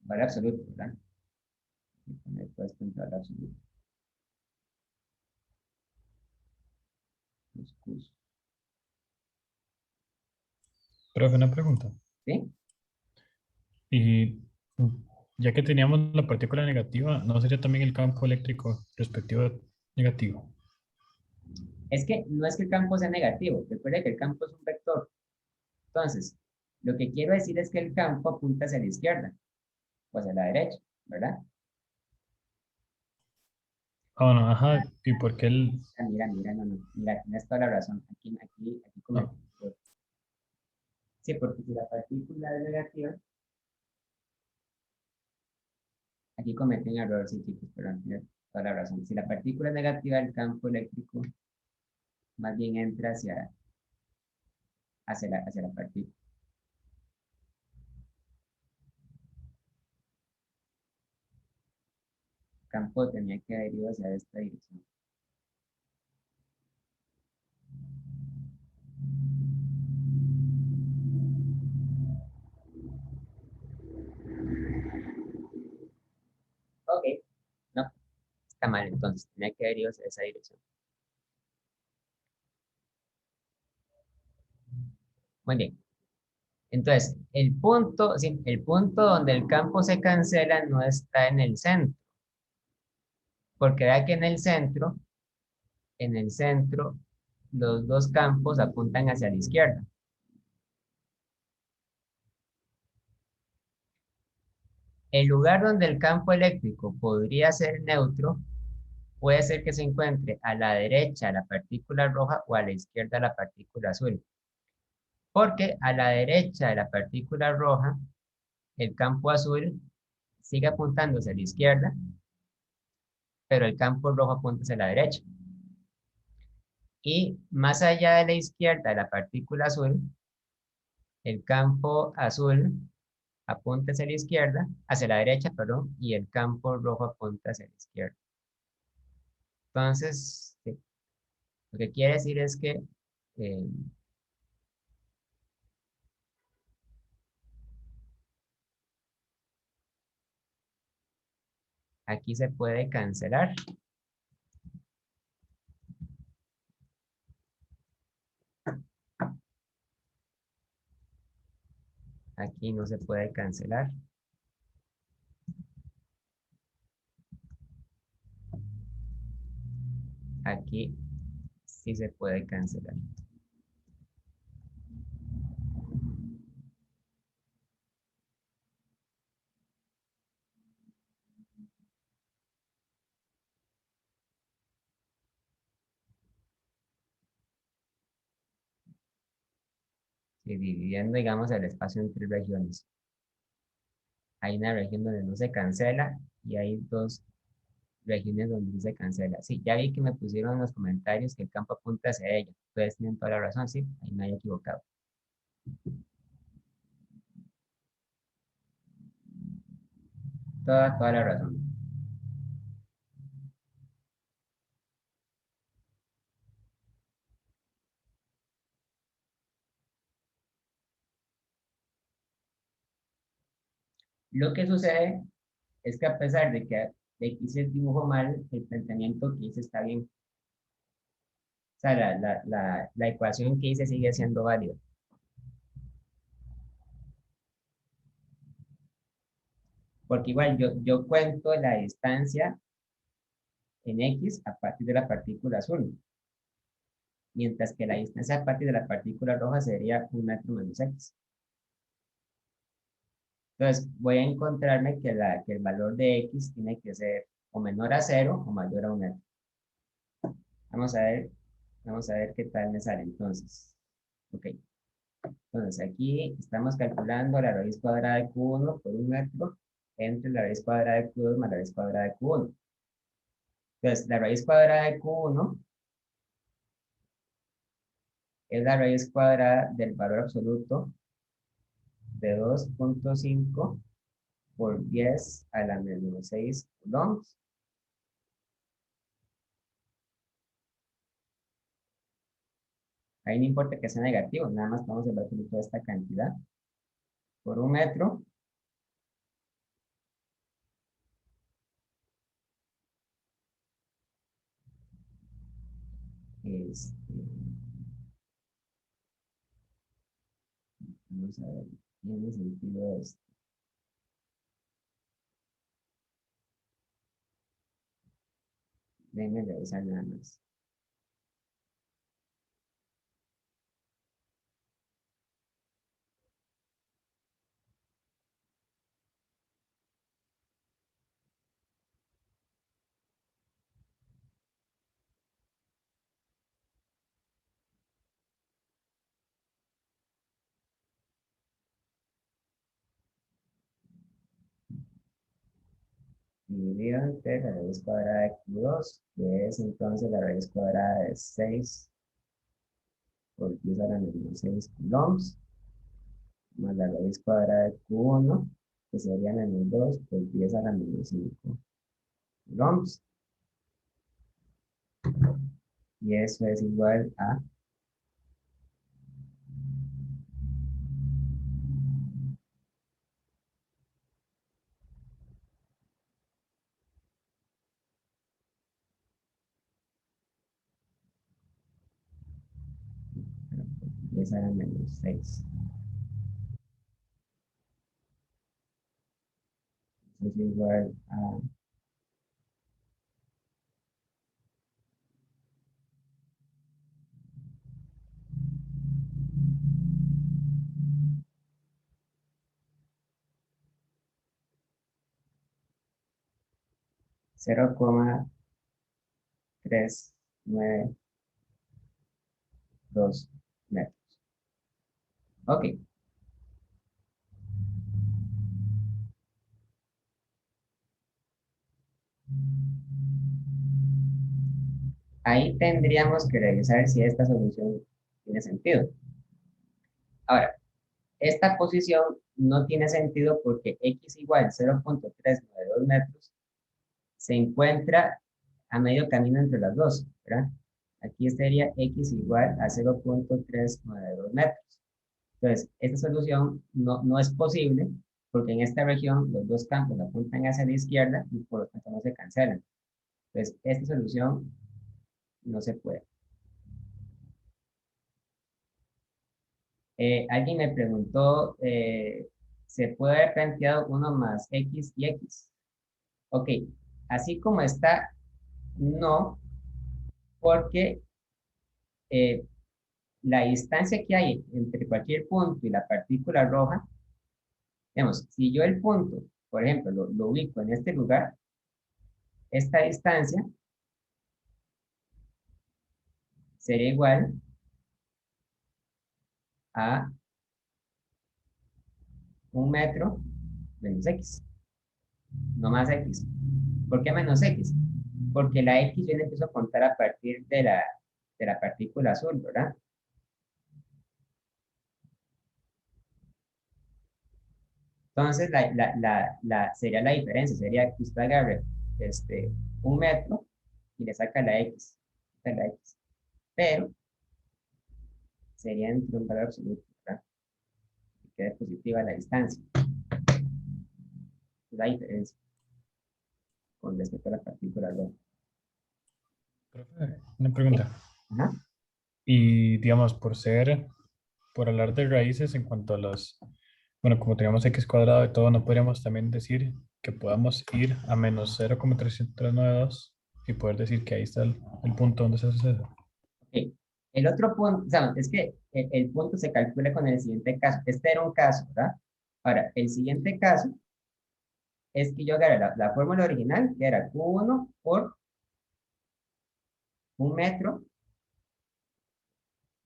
Speaker 1: valor absoluto, ¿verdad? Voy a poner todo esto en valor absoluto.
Speaker 3: Profe, una pregunta.
Speaker 1: ¿Sí?
Speaker 3: Y ya que teníamos la partícula negativa, ¿no sería también el campo eléctrico respectivo negativo?
Speaker 1: Es que no es que el campo sea negativo, recuerda que el campo es un vector. Entonces, lo que quiero decir es que el campo apunta hacia la izquierda o hacia la derecha, ¿verdad?
Speaker 3: Ah, no, ajá. ¿Y por qué el...?
Speaker 1: Mira, tienes toda la razón. Aquí
Speaker 3: No.
Speaker 1: cometí un error. Sí, porque si la partícula es negativa, aquí cometí un error, sí, chicos, perdón, tienes toda la razón. Si la partícula es negativa, el campo eléctrico más bien entra hacia la partícula. El campo tenía que haber ido hacia esta dirección. Ok, no, está mal entonces, tenía que haber ido hacia esa dirección. Muy bien. Entonces, sí, el punto donde el campo se cancela no está en el centro, porque vea que en el centro, los dos campos apuntan hacia la izquierda. El lugar donde el campo eléctrico podría ser neutro puede ser que se encuentre a la derecha la partícula roja o a la izquierda la partícula azul. Porque a la derecha de la partícula roja, el campo azul sigue apuntando hacia la izquierda, pero el campo rojo apunta hacia la derecha. Y más allá de la izquierda de la partícula azul, el campo azul apunta hacia la izquierda, hacia la derecha, perdón, y el campo rojo apunta hacia la izquierda. Entonces, sí, lo que quiere decir es que eh, aquí se puede cancelar. Aquí no se puede cancelar. Aquí sí se puede cancelar. Sí, dividiendo, digamos, el espacio entre regiones. Hay una región donde no se cancela y hay dos regiones donde sí se cancela. Sí, ya vi que me pusieron en los comentarios que el campo apunta hacia ella. Ustedes tienen toda la razón, sí, ahí me haya equivocado. Toda la razón. Lo que sucede es que a pesar de que hice el dibujo mal, el planteamiento que hice está bien. O sea, la ecuación que hice sigue siendo válida. Porque igual yo cuento la distancia en X a partir de la partícula azul. mientras que la distancia a partir de la partícula roja sería 1 metro menos x. Entonces, voy a encontrarme que el valor de x tiene que ser o menor a 0 o mayor a 1 metro. Vamos a ver qué tal me sale entonces. Ok. Entonces, aquí estamos calculando la raíz cuadrada de Q1 por 1 metro entre la raíz cuadrada de Q2 más la raíz cuadrada de Q1. Entonces, la raíz cuadrada de Q1 es la raíz cuadrada del valor absoluto de 2.5 por 10 a la menos 6 coulombs. Ahí no importa que sea negativo, nada más vamos a ver toda esta cantidad por 1 metro. Este, vamos a ver, tiene sentido esto. Déjenme revisar nada más. Dividido entre la raíz cuadrada de Q2, que es entonces la raíz cuadrada de 6 por 10 a la menos 6 coulombs, más la raíz cuadrada de Q1, que sería menos 2 por 10 a la menos 5 coulombs. Y eso es igual a 10 a la menos 6. Eso es igual a 0,392 metros. Ok. Ahí tendríamos que revisar si esta solución tiene sentido. Ahora, esta posición no tiene sentido porque x igual 0.392 metros se encuentra a medio camino entre las dos, ¿verdad? Aquí sería x igual a 0.392 metros. Entonces, esta solución no es posible porque en esta región los dos campos apuntan hacia la izquierda y por lo tanto no se cancelan. Entonces, esta solución no se puede. Alguien me preguntó, ¿se puede haber planteado 1 más x y x? Ok, así como está, no, porque la distancia que hay entre cualquier punto y la partícula roja, digamos, si yo el punto, por ejemplo, lo ubico en este lugar, esta distancia sería igual a 1 metro menos x, no más x. ¿Por qué menos x? Porque la x yo la empiezo a contar a partir de la partícula azul, ¿verdad? Entonces, sería la diferencia, sería que usted agarre 1 metro y le saca la x, pero sería entre un valor absoluto, ¿verdad? Y quede positiva la distancia. La diferencia con respecto a la partícula roja.
Speaker 3: Profe, una pregunta.
Speaker 1: Ajá.
Speaker 3: Y digamos, por hablar de raíces en cuanto a los, bueno, como tenemos x cuadrado y todo, ¿no podríamos también decir que podamos ir a menos 0,392 y poder decir que ahí está el punto donde se hace eso?
Speaker 1: Ok. El otro punto, o sea, es que el punto se calcula con el siguiente caso. Este era un caso, ¿verdad? Ahora, el siguiente caso es que yo agarré la fórmula original, que era Q1 por un metro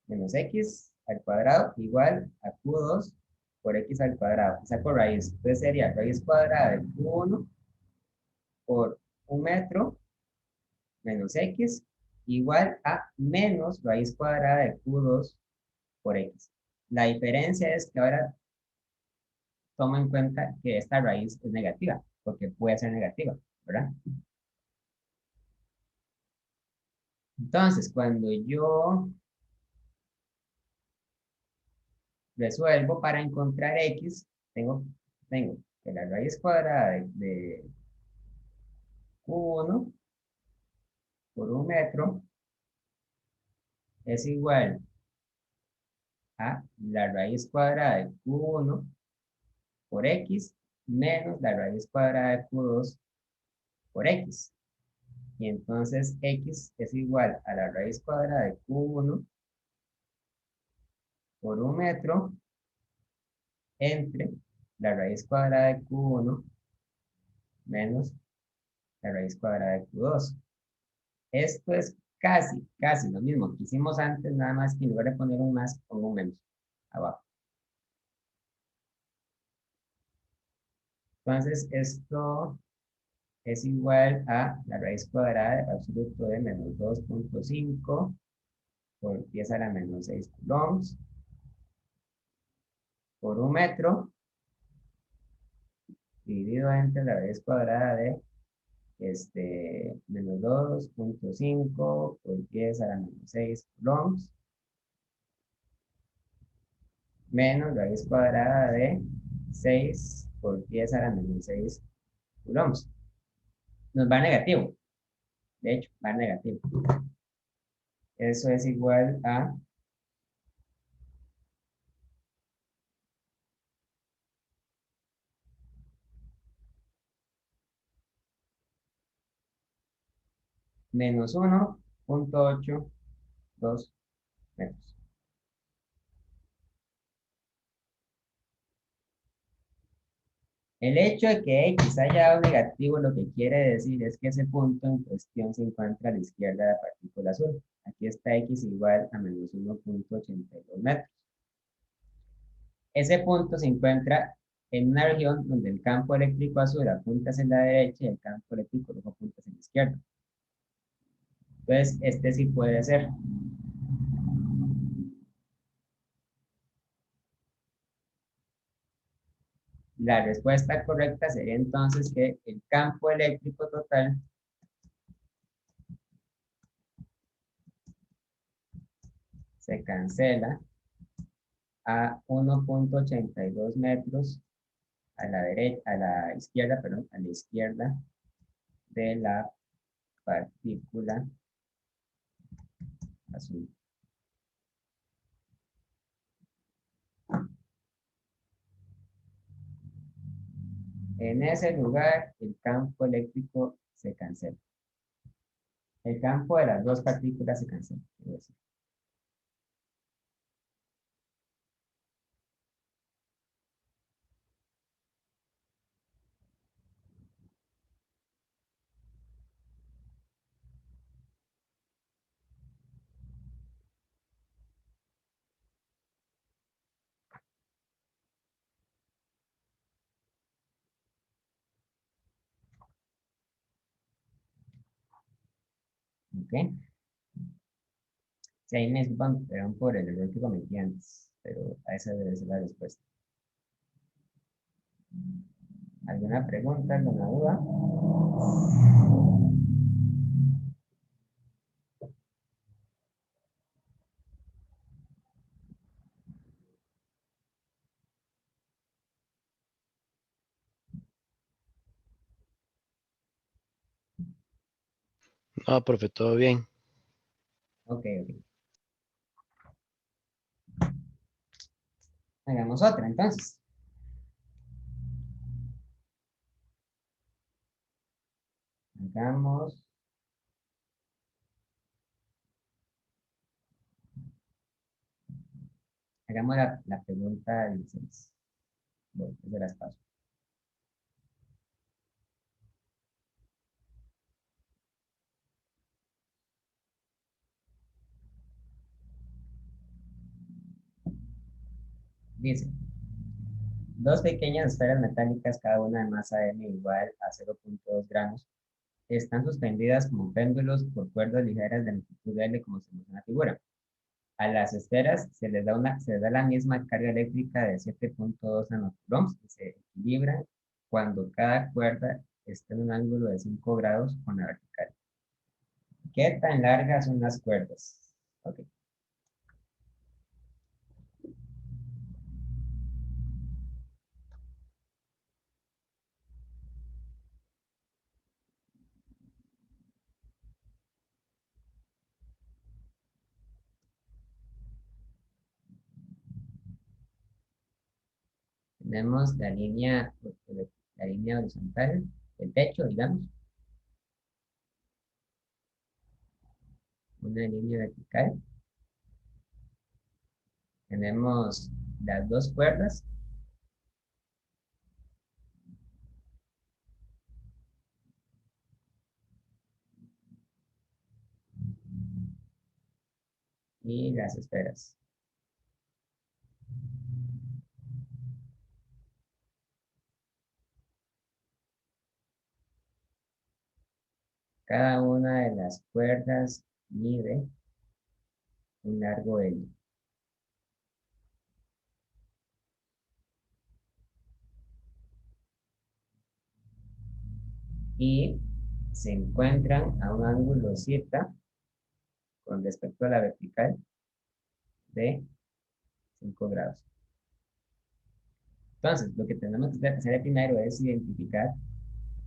Speaker 1: menos X al cuadrado igual a Q2 por X al cuadrado. Y saco raíz. Entonces sería raíz cuadrada de Q1 por un metro menos X igual a menos raíz cuadrada de Q2 por X. La diferencia es que ahora toma en cuenta que esta raíz es negativa, porque puede ser negativa, ¿verdad? Entonces, cuando yo resuelvo para encontrar X, tengo que la raíz cuadrada de Q1 por un metro es igual a la raíz cuadrada de Q1 por X menos la raíz cuadrada de Q2 por X. Y entonces X es igual a la raíz cuadrada de Q1 por un metro entre la raíz cuadrada de Q1 menos la raíz cuadrada de Q2. Esto es casi lo mismo que hicimos antes, nada más que en lugar de poner un más, pongo un menos abajo. Entonces, esto es igual a la raíz cuadrada absoluto de menos 2.5 por 10 a la menos 6 coulombs por un metro dividido entre la raíz cuadrada de menos 2.5 por 10 a la menos 6 coulombs menos raíz cuadrada de 6 por 10 a la menos 6 coulombs. Nos va negativo, de hecho, va negativo. Eso es igual a menos 1.82 metros. El hecho de que X haya dado negativo lo que quiere decir es que ese punto en cuestión se encuentra a la izquierda de la partícula azul. Aquí está X igual a menos 1.82 metros. Ese punto se encuentra en una región donde el campo eléctrico azul apunta hacia la derecha y el campo eléctrico rojo apunta hacia la izquierda. Entonces, este sí puede ser. La respuesta correcta sería entonces que el campo eléctrico total se cancela a 1.82 metros a la derecha, a la izquierda, perdón, a la izquierda de la partícula azul. En ese lugar, el campo eléctrico se cancela. El campo de las dos partículas se cancela, quiero decir. ¿Ok? Si ahí me disculpan, perdón por el error que cometí antes, pero a esa debe ser la respuesta. ¿Alguna pregunta, alguna duda?
Speaker 2: No, profe, todo bien.
Speaker 1: Ok. Hagamos otra, entonces. Hagamos Hagamos la pregunta 16. Bueno, se las paso. Dice, dos pequeñas esferas metálicas, cada una de masa m igual a 0,2 gramos, están suspendidas como péndulos por cuerdas ligeras de longitud L, como se muestra en la figura. A las esferas se les da la misma carga eléctrica de 7,2 nanocoulombs y se equilibran cuando cada cuerda está en un ángulo de 5 grados con la vertical. ¿Qué tan largas son las cuerdas? Ok. Tenemos la línea horizontal, el techo, digamos, una línea vertical. Tenemos las dos cuerdas. Y las esferas. Cada una de las cuerdas mide un largo L. Y se encuentran a un ángulo θ con respecto a la vertical de 5 grados. Entonces, lo que tenemos que hacer primero es identificar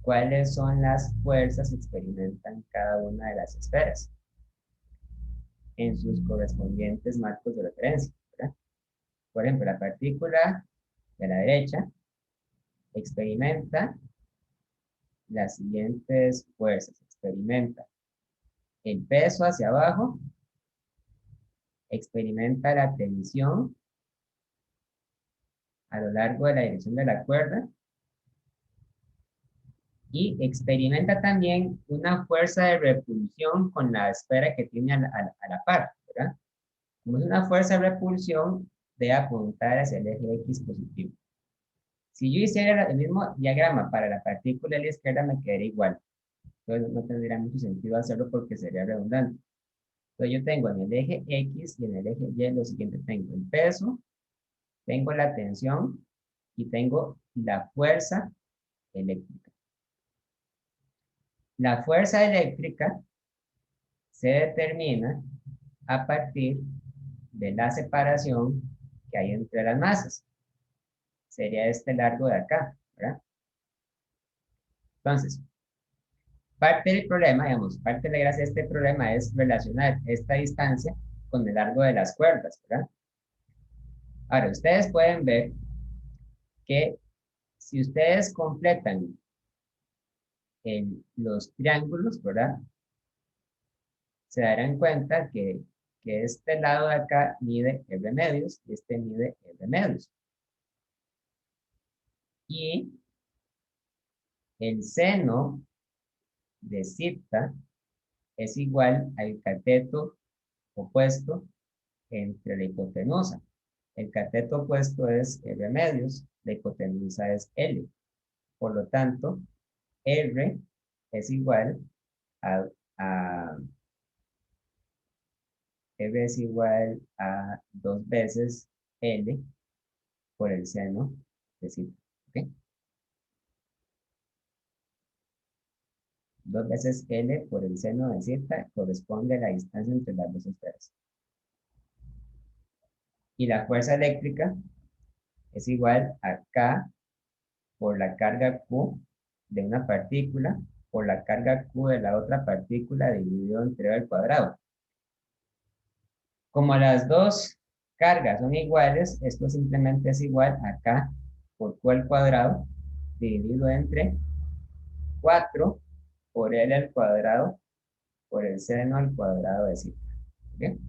Speaker 1: cuáles son las fuerzas que experimentan cada una de las esferas en sus correspondientes marcos de referencia, ¿verdad? Por ejemplo, la partícula de la derecha experimenta las siguientes fuerzas. Experimenta el peso hacia abajo, experimenta la tensión a lo largo de la dirección de la cuerda y experimenta también una fuerza de repulsión con la esfera que tiene a la par, ¿verdad? Como es una fuerza de repulsión, de apuntar hacia el eje X positivo. Si yo hiciera el mismo diagrama para la partícula a la izquierda, me quedaría igual. Entonces no tendría mucho sentido hacerlo porque sería redundante. Entonces yo tengo en el eje X y en el eje Y lo siguiente. Tengo el peso, tengo la tensión y tengo la fuerza eléctrica. La fuerza eléctrica se determina a partir de la separación que hay entre las masas. Sería este largo de acá, ¿verdad? Entonces, parte del problema, digamos, parte de la gracia de este problema es relacionar esta distancia con el largo de las cuerdas, ¿verdad? Ahora, ustedes pueden ver que si ustedes completan los triángulos, ¿verdad? Se darán cuenta que este lado de acá mide R medios y este mide R medios. Y el seno de θ es igual al cateto opuesto entre la hipotenusa. El cateto opuesto es R medios, la hipotenusa es L. Por lo tanto, R es igual a R es igual a 2 veces L por el seno de θ. ¿Ok? 2 veces L por el seno de θ corresponde a la distancia entre las dos esferas. Y la fuerza eléctrica es igual a K por la carga Q de una partícula por la carga Q de la otra partícula dividido entre al cuadrado. Como las dos cargas son iguales, esto simplemente es igual a K por Q al cuadrado dividido entre 4 por L al cuadrado por el seno al cuadrado de θ. ¿Bien?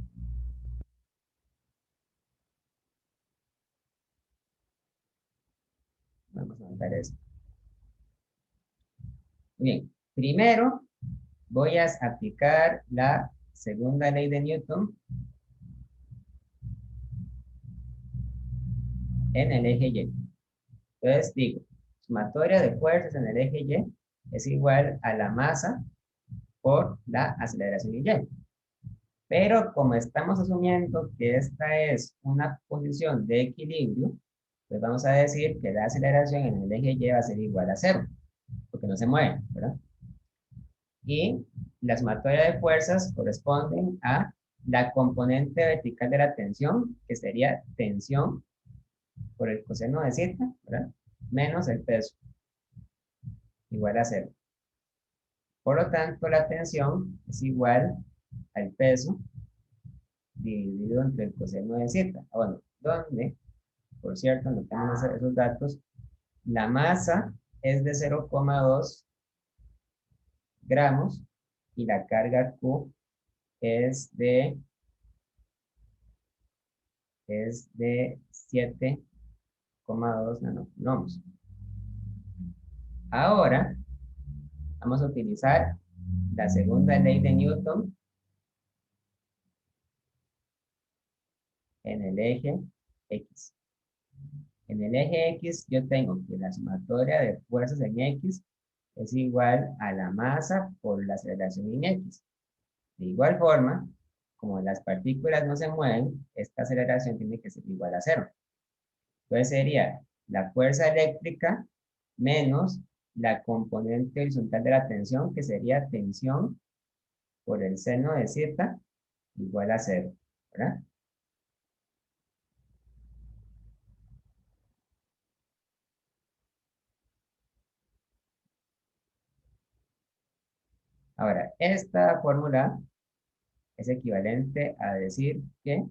Speaker 1: notar eso. Bien, primero voy a aplicar la segunda ley de Newton en el eje Y. Entonces digo, sumatoria de fuerzas en el eje Y es igual a la masa por la aceleración en Y. Pero como estamos asumiendo que esta es una posición de equilibrio, pues vamos a decir que la aceleración en el eje Y va a ser igual a 0, porque no se mueve, ¿verdad? Y la sumatoria de fuerzas corresponden a la componente vertical de la tensión, que sería tensión por el coseno de zeta, ¿verdad? Menos el peso, igual a 0. Por lo tanto, la tensión es igual al peso dividido entre el coseno de zeta. Bueno, donde, por cierto, no tenemos esos datos, la masa es de 0,2 gramos y la carga Q es de 7,2 nanocoulombs. Ahora, vamos a utilizar la segunda ley de Newton en el eje X. En el eje X yo tengo que la sumatoria de fuerzas en X es igual a la masa por la aceleración en X. De igual forma, como las partículas no se mueven, esta aceleración tiene que ser igual a 0. Entonces sería la fuerza eléctrica menos la componente horizontal de la tensión, que sería tensión por el seno de zeta igual a 0, ¿verdad? Ahora, esta fórmula es equivalente a decir que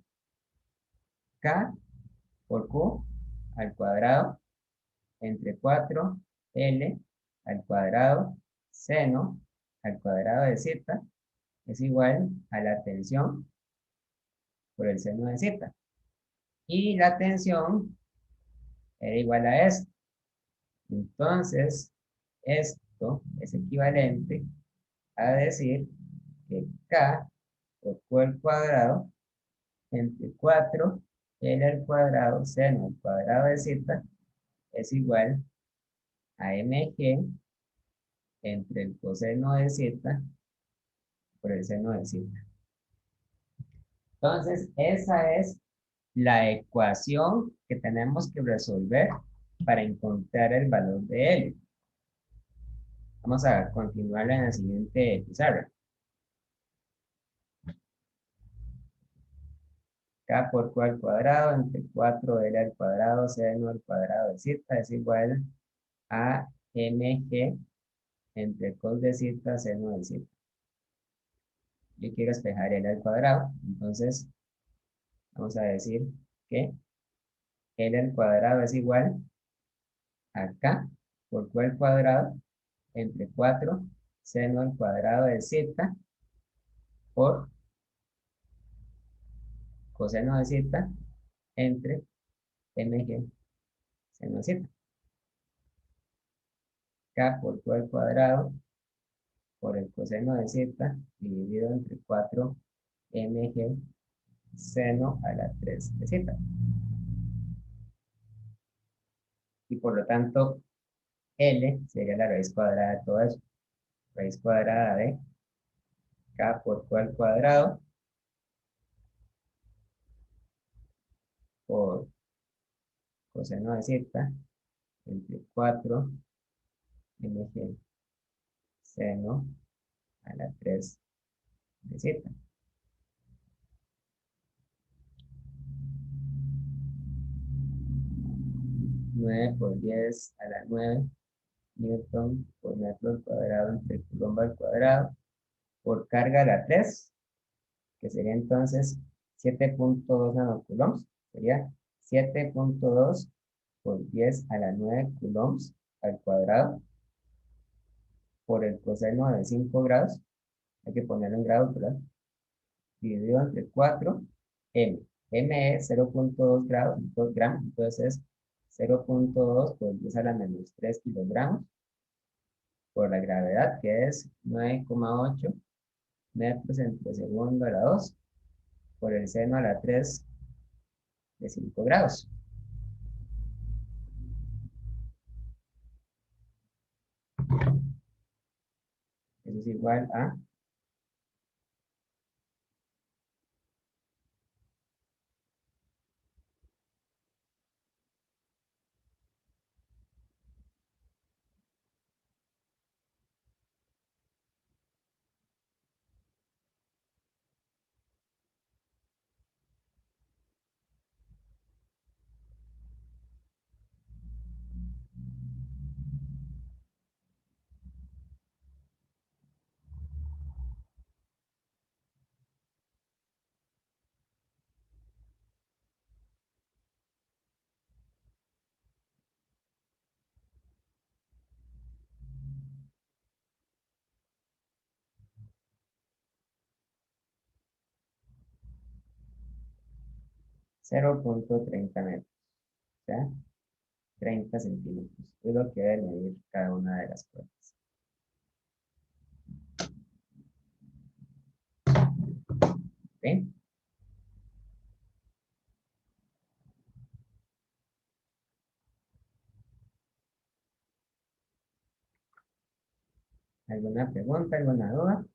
Speaker 1: K por Q al cuadrado entre 4L al cuadrado seno al cuadrado de zeta es igual a la tensión por el seno de zeta. Y la tensión era igual a esto. Entonces, esto es equivalente a decir que K por Q al cuadrado entre 4L al cuadrado seno al cuadrado de zeta es igual a mg entre el coseno de zeta por el seno de zeta. Entonces, esa es la ecuación que tenemos que resolver para encontrar el valor de L. Vamos a continuarla en la siguiente pizarra. K por Q al cuadrado entre 4L al cuadrado seno al cuadrado de zeta es igual a mg entre cos de zeta seno de zeta. Yo quiero despejar L al cuadrado, entonces vamos a decir que L al cuadrado es igual a K por Q al cuadrado entre 4 seno al cuadrado de zeta por coseno de zeta entre mg seno de zeta. K por Q al cuadrado por el coseno de zeta dividido entre 4 mg seno a la 3 de zeta. Y por lo tanto, L sería la raíz cuadrada de todo eso. Raíz cuadrada de K por Q al cuadrado por coseno de zeta entre 4 mg seno a la 3 de zeta. 9 por 10 a la 9 newton por metro al cuadrado entre coulomb al cuadrado por carga a la 3, que sería entonces 7.2 nanocoulombs. Sería 7.2 por 10 a la 9 coulombs al cuadrado por el coseno de 5 grados. Hay que ponerlo en grados, ¿verdad? Dividido entre 4, M. M es 0.2 grados, 2 gramos, entonces es 0.2 por 10 a la menos 3 kilogramos por la gravedad, que es 9,8 metros entre segundo a la 2 por el seno a la 3 de 5 grados. Eso es igual a 0.30 metros, o sea, 30 centímetros. Es lo que debe medir cada una de las pruebas. ¿Ok? ¿Alguna pregunta, alguna duda?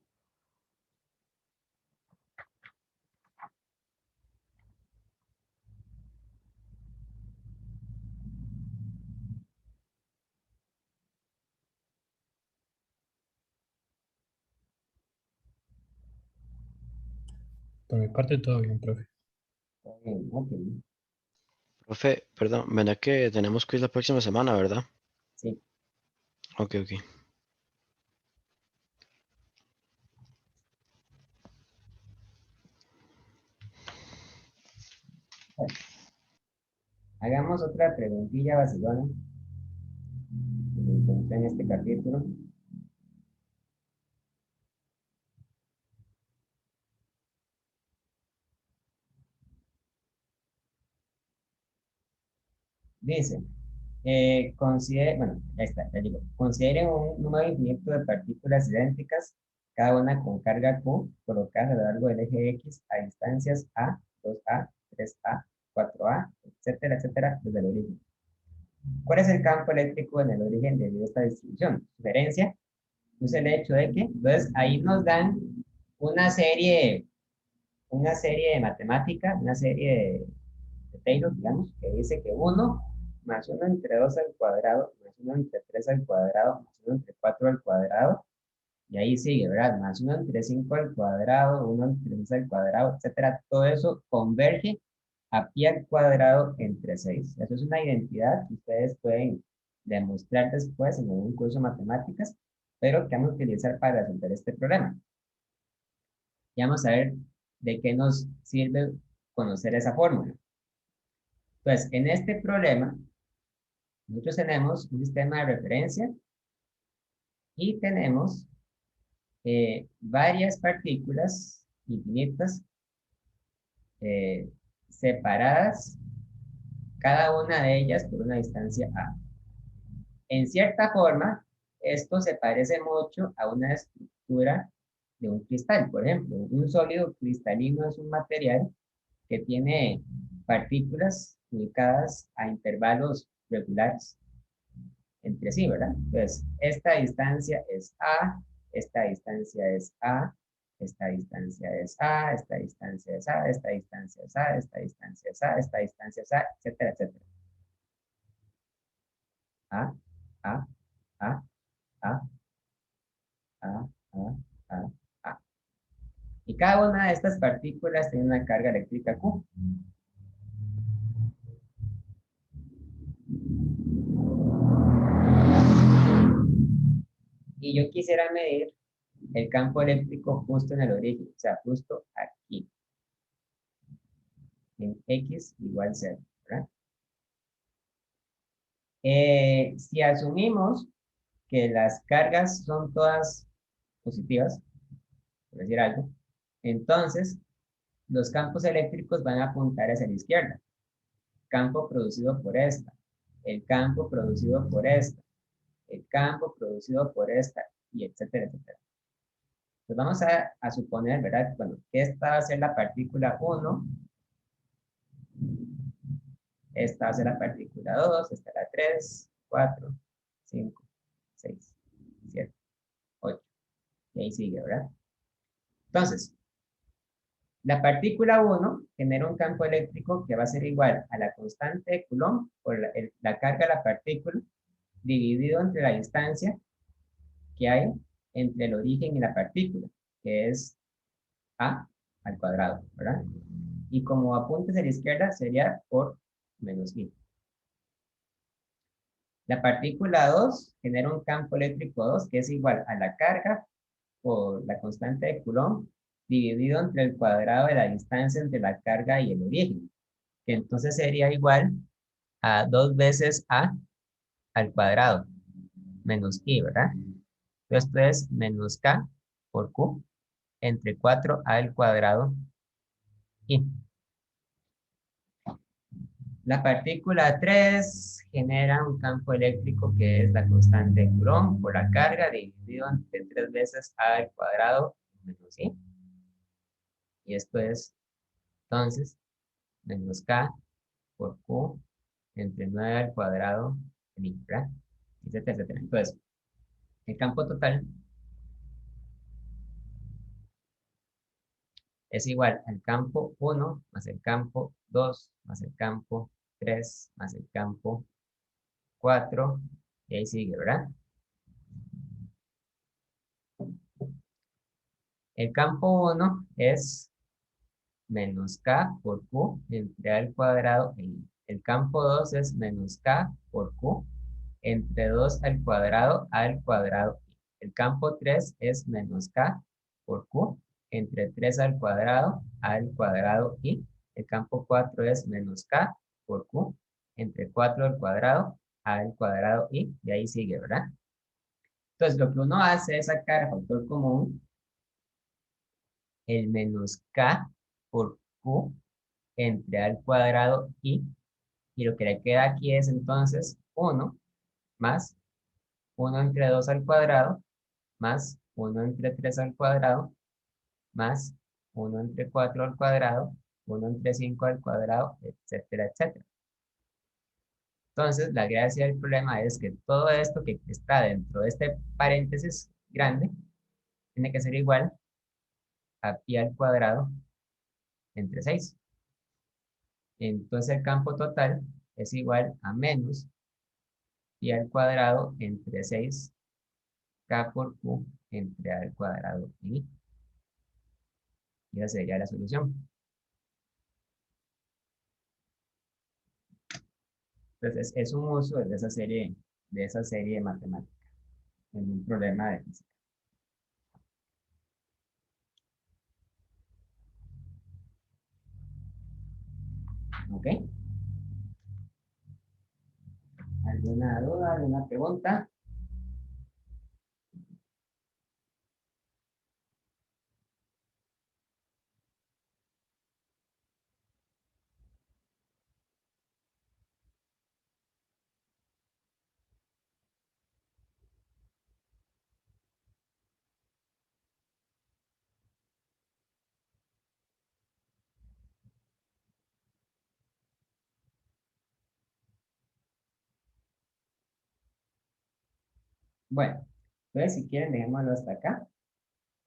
Speaker 3: Por mi parte, todo bien, profe.
Speaker 1: Está bien, ok.
Speaker 2: Profe, perdón, ¿verdad que tenemos quiz la próxima semana, verdad?
Speaker 1: Sí.
Speaker 2: Ok, ok.
Speaker 1: Bueno, hagamos otra preguntilla vacilona que me encontré en este capítulo. Dice, bueno, ahí está, ya digo. Consideren un número infinito de partículas idénticas, cada una con carga Q, colocadas a lo largo del eje X a distancias A, 2A, 3A, 4A, etcétera, etcétera, desde el origen. ¿Cuál es el campo eléctrico en el origen de esta distribución? Sugerencia, es el hecho de que, entonces ahí nos dan una serie, una serie de matemática, una serie de Taylor, digamos, que dice que 1 más 1 entre 2 al cuadrado, más 1 entre 3 al cuadrado, más 1 entre 4 al cuadrado, y ahí sigue, ¿verdad? Más 1 entre 5 al cuadrado, 1 entre 6 al cuadrado, etcétera. Todo eso converge a pi al cuadrado entre 6. Eso es una identidad que ustedes pueden demostrar después en un curso de matemáticas, pero que vamos a utilizar para resolver este problema. Y vamos a ver de qué nos sirve conocer esa fórmula. Pues en este problema, nosotros tenemos un sistema de referencia y tenemos varias partículas infinitas separadas, cada una de ellas por una distancia A. En cierta forma, esto se parece mucho a una estructura de un cristal. Por ejemplo, un sólido cristalino es un material que tiene partículas ubicadas a intervalos regulares entre sí, ¿verdad? Entonces, esta distancia es A, esta distancia es A, esta distancia es A, esta distancia es A, esta distancia es A, esta distancia es A, esta distancia es A, etcétera, etcétera. A, A, A, A, A, A, A, A. Y cada una de estas partículas tiene una carga eléctrica Q. Y yo quisiera medir el campo eléctrico justo en el origen, o sea, justo aquí, en X igual 0, ¿verdad? Si asumimos que las cargas son todas positivas, por decir algo, entonces los campos eléctricos van a apuntar hacia la izquierda, campo producido por esta. el campo producido por esta, el campo producido por esta, y etcétera, etcétera. Pues vamos a suponer, ¿verdad? Bueno, que esta va a ser la partícula 1, esta va a ser la partícula 2, esta la 3, 4, 5, 6, 7, 8. Y ahí sigue, ¿verdad? Entonces, la partícula 1 genera un campo eléctrico que va a ser igual a la constante de Coulomb por la carga de la partícula dividido entre la distancia que hay entre el origen y la partícula, que es A al cuadrado, ¿verdad? Y como apuntes a la izquierda sería por menos I. La partícula 2 genera un campo eléctrico 2 que es igual a la carga por la constante de Coulomb dividido entre el cuadrado de la distancia entre la carga y el origen, que entonces sería igual a 2 veces A al cuadrado menos I, ¿verdad? Esto es menos K por Q entre 4A al cuadrado I. La partícula 3 genera un campo eléctrico que es la constante de Coulomb por la carga dividido entre 3 veces A al cuadrado menos I. Y esto es, entonces, menos K por Q entre 9 al cuadrado en I, ¿verdad? Etcétera, etcétera. Entonces, el campo total es igual al campo 1 más el campo 2 más el campo 3 más el campo 4 y ahí sigue, ¿verdad? El campo 1 es menos K por Q entre A al cuadrado e I. El campo 2 es menos K por Q entre 2 al cuadrado A al cuadrado I. El campo 3 es menos K por Q entre 3 al cuadrado A al cuadrado I. El campo 4 es menos K por Q entre 4 al cuadrado A al cuadrado I. Y ahí sigue, ¿verdad? Entonces, lo que uno hace es sacar factor común el menos K por Q entre A al cuadrado I. Y lo que le queda aquí es entonces 1 más 1 entre 2 al cuadrado más 1 entre 3 al cuadrado más 1 entre 4 al cuadrado, 1 entre 5 al cuadrado, etcétera, etcétera. Entonces, la gracia del problema es que todo esto que está dentro de este paréntesis grande tiene que ser igual a pi al cuadrado entre 6. Entonces, el campo total es igual a menos pi al cuadrado entre 6k por q entre a al cuadrado en i. Y esa sería la solución. Entonces, es un uso de esa serie de matemáticas en un problema de física. ¿Ok? ¿Alguna duda, alguna pregunta? Bueno, entonces si quieren dejémoslo hasta acá.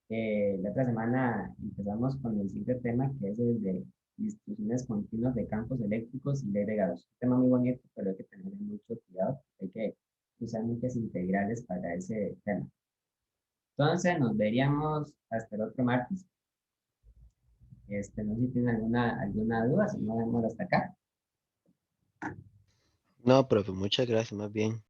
Speaker 1: La otra semana empezamos con el siguiente tema que es el de distribuciones continuas de campos eléctricos y ley de Gauss. Un tema muy bonito, pero hay que tener mucho cuidado. Hay que usar muchas integrales para ese tema. Entonces nos veríamos hasta el otro martes. No sé si tienen alguna duda, si no, vemos hasta acá.
Speaker 2: No, profe, muchas gracias, más bien.